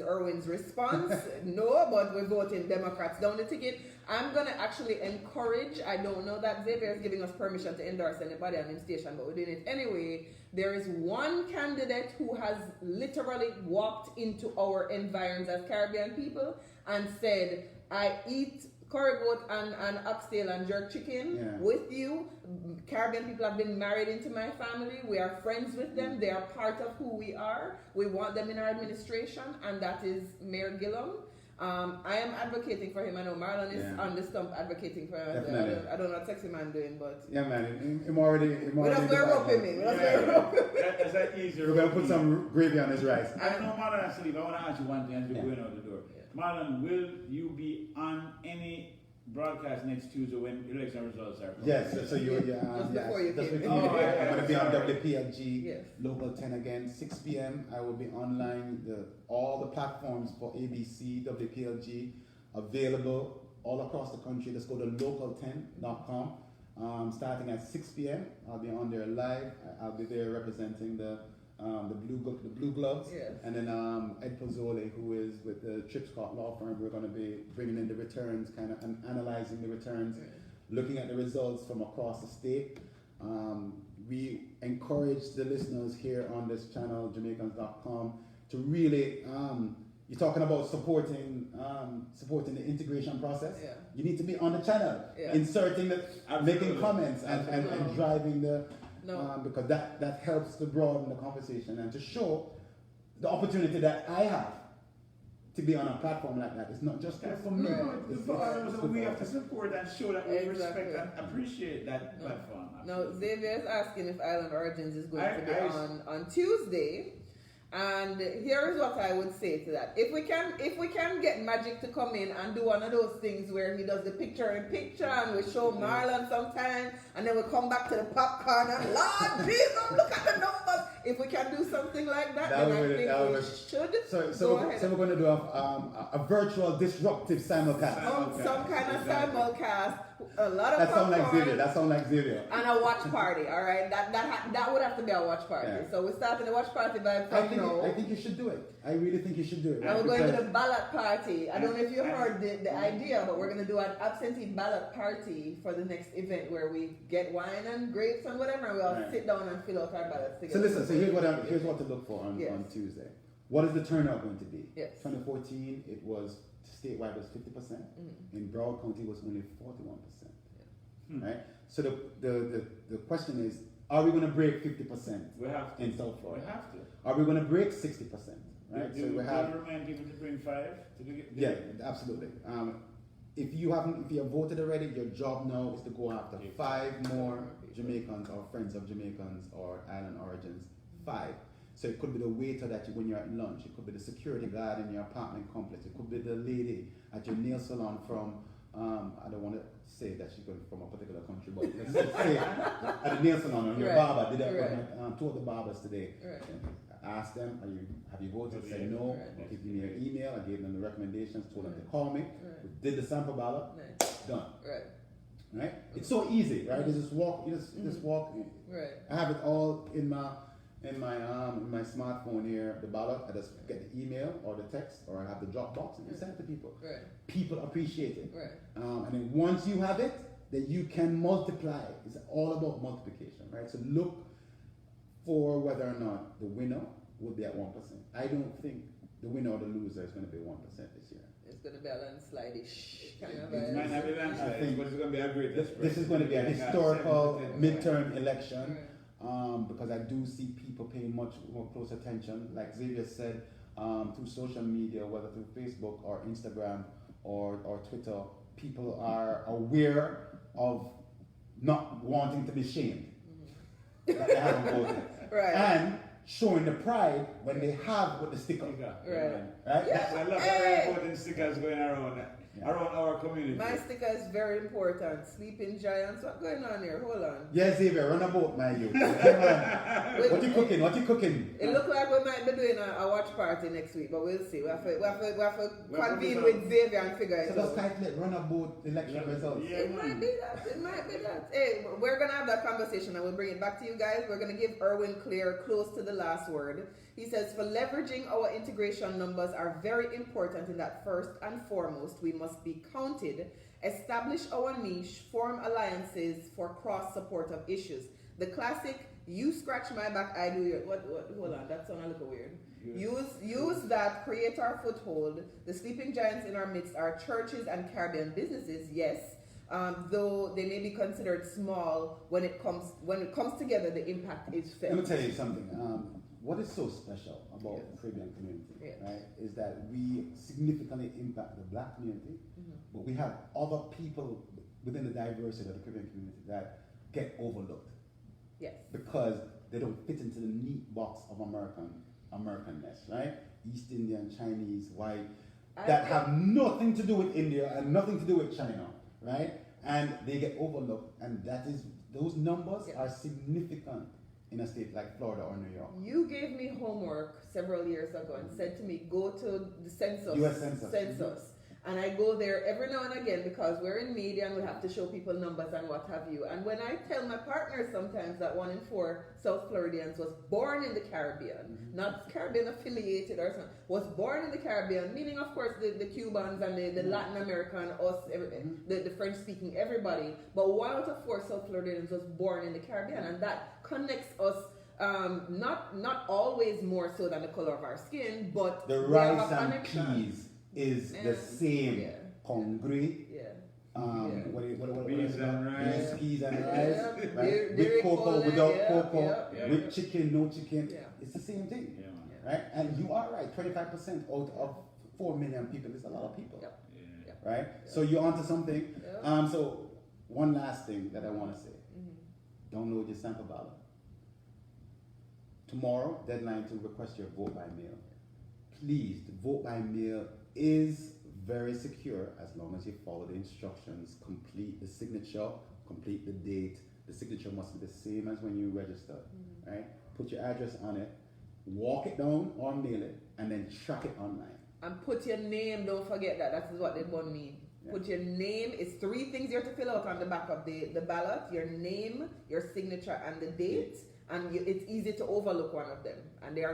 S1: Erwin's response. No, but we're voting Democrats down the ticket. I'm going to actually encourage, I don't know that Xavier is giving us permission to endorse anybody on his station, but we're doing it anyway. There is one candidate who has literally walked into our environs as Caribbean people and said, I eat curry goat and oxtail and jerk chicken with you. Caribbean people have been married into my family. We are friends with them. They are part of who we are. We want them in our administration, and that is Mayor Gillum. I am advocating for him. I know Marlon is on the stump advocating for him. I don't know what sexy man doing, but
S2: yeah, man, him already.
S1: We're not going to rope him.
S3: That's that easier.
S2: We're going to put some gravy on his rice.
S3: I know Marlon has to leave. I want to ask you one thing as we're going out the door. Marlon, will you be on any broadcast next Tuesday when election results are published?
S2: Yes, so you're
S1: just before you came.
S2: I'm going to be on WPLG Local 10 again, 6 p.m. I will be online. All the platforms for ABC, WPLG available all across the country. Let's go to local10.com. Starting at 6 p.m. I'll be on there live. I'll be there representing the blue gloves, and then Ed Pozzoli, who is with the Tripscott Law Firm. We're going to be bringing in the returns, kind of analyzing the returns, looking at the results from across the state. We encourage the listeners here on this channel, Jamaicans.com, to really, you're talking about supporting the integration process. You need to be on the channel, inserting making comments and driving the. Because that helps to broaden the conversation and to show the opportunity that I have to be on a platform like that. It's not just for me.
S3: We have to support and show that we respect and appreciate that platform.
S1: Now, Xavier is asking if Island Origins is going to be on Tuesday. And here is what I would say to that. If we can get Magic to come in and do one of those things where he does the picture-in-picture and we show Marlon sometime and then we come back to the popcorn and Lord Jesus, look at the numbers. If we can do something like that, then I think we should. So
S2: we're going to do a virtual disruptive simulcast.
S1: Some kind of simulcast. A lot of
S2: that sounds like Xavier.
S1: And a watch party, all right? That would have to be a watch party. So we're starting the watch party by
S2: I think you should do it. I really think you should do it.
S1: And we're going to the ballot party. I don't know if you heard the idea, but we're going to do an absentee ballot party for the next event where we get wine and grapes and whatever, and we all sit down and fill out our ballots together.
S2: So listen, here's what to look for on Tuesday. What is the turnout going to be? 2014, it was statewide was 50%. In Broward County, it was only 41%. right? So the question is, are we going to break 50%
S3: We have to.
S2: in South
S3: We
S2: Florida?
S3: have to.
S2: Are we going to break 60%? Right?
S3: Do
S2: So we
S3: you
S2: have,
S3: remind people to bring 5 to the
S2: yeah, absolutely. If you have voted already, your job now is to go after 5 more Jamaicans or friends of Jamaicans or island origins. 5. So it could be the waiter when you're at lunch. It could be the security guard in your apartment complex. It could be the lady at your nail salon from, I don't want to say that she's from a particular country, but let's just say at the nail salon or your barber. Did I two of the barbers today? I asked them, have you voted? Said no. Give me their email. I gave them the recommendations, told them to call me. We did the sample ballot. Done. Right? It's so easy, right? You just walk. You just walk. I have it all in my smartphone here. The ballot. I just get the email or the text, or I have the Dropbox and you send it to people. People appreciate it. And then once you have it, then you can multiply. It's all about multiplication, right? So look for whether or not the winner will be at 1%. I don't think the winner or the loser is going to be 1% this year.
S1: It's going to be a landslide-ish kind of.
S3: It might not be landslide, but it's going to be a great.
S2: This is going to be a historical midterm election, because I do see people paying much more close attention. Like Xavier said, through social media, whether through Facebook or Instagram or Twitter, people are aware of not wanting to be shamed that they haven't voted. And showing the pride when they have with the sticker. Right?
S3: Yeah. I love how important stickers going around our community.
S1: My sticker is very important. Sleeping giants. What's going on here? Hold on.
S2: Yes, Xavier, run a boat, my youth. What you cooking? What you cooking?
S1: It looks like we might be doing a watch party next week, but we'll see. We have to convene with Xavier and figure it out.
S2: So just title it, run a boat election results.
S1: Yeah, it might be that. It might be that. Hey, we're going to have that conversation and we'll bring it back to you guys. We're going to give Erwin Clear close to the last word. He says, for leveraging our integration numbers are very important in that first and foremost, we must be counted, establish our niche, form alliances for cross-support of issues. The classic, you scratch my back, I do your, hold on, that sounds a little weird. Use that, create our foothold. The sleeping giants in our midst are churches and Caribbean businesses, yes. Though they may be considered small, when it comes together, the impact is felt.
S2: Let me tell you something. What is so special about the Caribbean community, right, is that we significantly impact the Black community, but we have other people within the diversity of the Caribbean community that get overlooked.
S1: Yes.
S2: Because they don't fit into the neat box of Americanness, right? East Indian, Chinese, white, that have nothing to do with India and nothing to do with China, right? And they get overlooked, and those numbers are significant in a state like Florida or New York.
S1: You gave me homework several years ago and said to me, go to the census.
S2: US Census.
S1: And I go there every now and again because we're in media and we have to show people numbers and what have you. And when I tell my partners sometimes that 1 in 4 South Floridians was born in the Caribbean, not Caribbean affiliated or something, was born in the Caribbean, meaning of course the Cubans and the Latin American, us, the French speaking, everybody. But 1 out of 4 South Floridians was born in the Caribbean, and that connects us. Not always more so than the color of our skin, but
S2: the rice and peas is the same. Congri.
S3: Beans and rice.
S2: Peas and rice. Right? With cocoa, without cocoa, with chicken, no chicken. It's the same thing. Right? And you are right, 25% out of 4 million people is a lot of people. Right? So you're onto something. So one last thing that I want to say. Download your sample ballot. Tomorrow, deadline to request your vote by mail. Please, the vote by mail is very secure as long as you follow the instructions, complete the signature, complete the date. The signature must be the same as when you registered, right? Put your address on it, walk it down or mail it, and then track it online.
S1: And put your name, don't forget that. That's what they want me. Put your name. It's 3 things you have to fill out on the back of the ballot. Your name, your signature, and the date. And it's easy to overlook one of them, and they're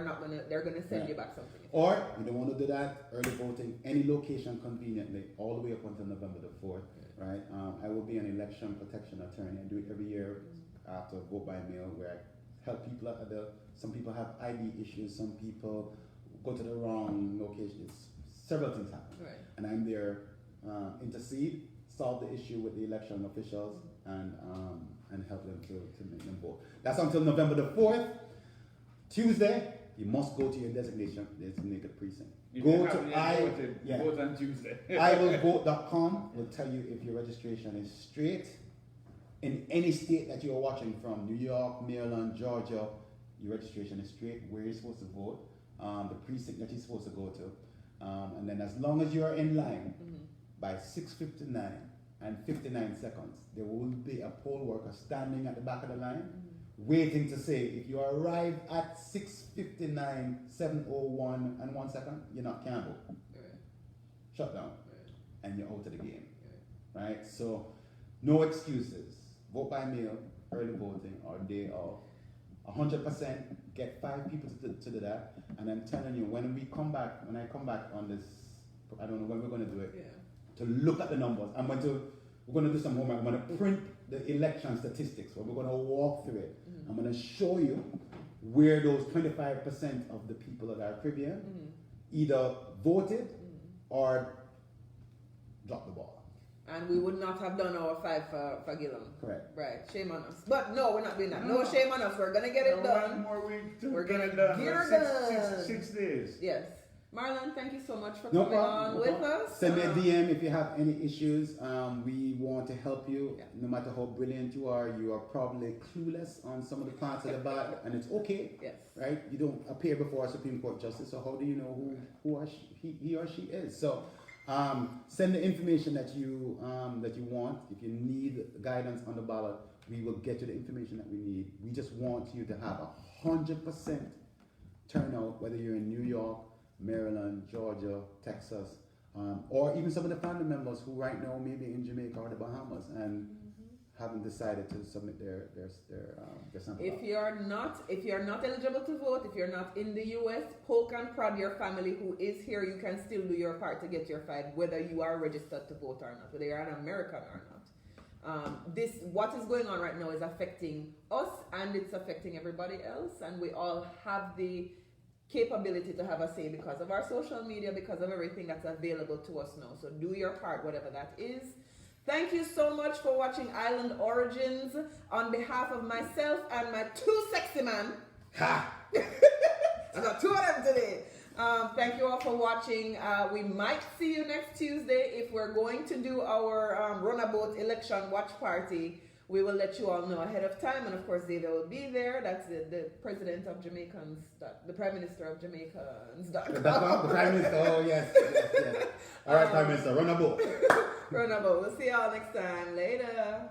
S1: gonna send you back something.
S2: Or you don't want to do that, early voting, any location conveniently, all the way up until November the 4th, right? I will be an election protection attorney. I do it every year after vote by mail, where I help people some people have ID issues, some people go to the wrong locations. Several things happen. And I'm there, intercede, solve the issue with the election officials, and help them to make them vote. That's until November the 4th. Tuesday, you must go to your designated precinct. Go to
S3: vote on Tuesday.
S2: iwillvote.com will tell you if your registration is straight. In any state that you're watching from, New York, Maryland, Georgia, your registration is straight, where you're supposed to vote, the precinct that you're supposed to go to. And then as long as you're in line by 6:59 and 59 seconds, there will be a poll worker standing at the back of the line waiting to say, if you arrive at 6:59, 7:01 and 1 second, you're not can vote. Shut down. And you're out of the game. Right? So, no excuses. Vote by mail, early voting, or day off. 100%, get 5 people to do that. And I'm telling you, when I come back on this, I don't know when we're going to do it, to look at the numbers, we're going to do some homework. I'm going to print the election statistics, we're going to walk through it. I'm going to show you where those 25% of the people that are Caribbean either voted or dropped the ball.
S1: And we would not have done our 5 for Gillum.
S2: Correct.
S1: Right. Shame on us. But no, we're not doing that. No shame on us. We're going to get it done.
S3: One more week to
S1: We're
S3: get
S1: gonna
S3: it done.
S1: get it done.
S3: 6 days.
S1: Yes. Marlon, thank you so much for
S2: No
S1: coming
S2: problem,
S1: on with us.
S2: Send me a DM if you have any issues. We want to help you. No matter how brilliant you are probably clueless on some of the parts of the ballot, and it's okay.
S1: Yes.
S2: Right? You don't appear before a Supreme Court justice, so how do you know who he or she is? So send the information that you want. If you need guidance on the ballot, we will get you the information that we need. We just want you to have 100% turnout, whether you're in New York, Maryland, Georgia, Texas, or even some of the family members who right now may be in Jamaica or the Bahamas and haven't decided to submit their sample.
S1: If you're not eligible to vote, if you're not in the US, poke and prod your family who is here. You can still do your part to get your 5, whether you are registered to vote or not, whether you're an American or not. What is going on right now is affecting us and it's affecting everybody else, and we all have the capability to have a say because of our social media, because of everything that's available to us now. So do your part, whatever that is. Thank you so much for watching Island Origins. On behalf of myself and my 2 sexy men, I got 2 of them today. Thank you all for watching. We might see you next Tuesday if we're going to do our runabout election watch party. We will let you all know ahead of time, and of course David will be there. That's the president of Jamaicans, the prime minister of Jamaicans.
S2: The prime minister. Oh yes. All right, prime minister, run a boat.
S1: Run a boat. We'll see y'all next time. Later.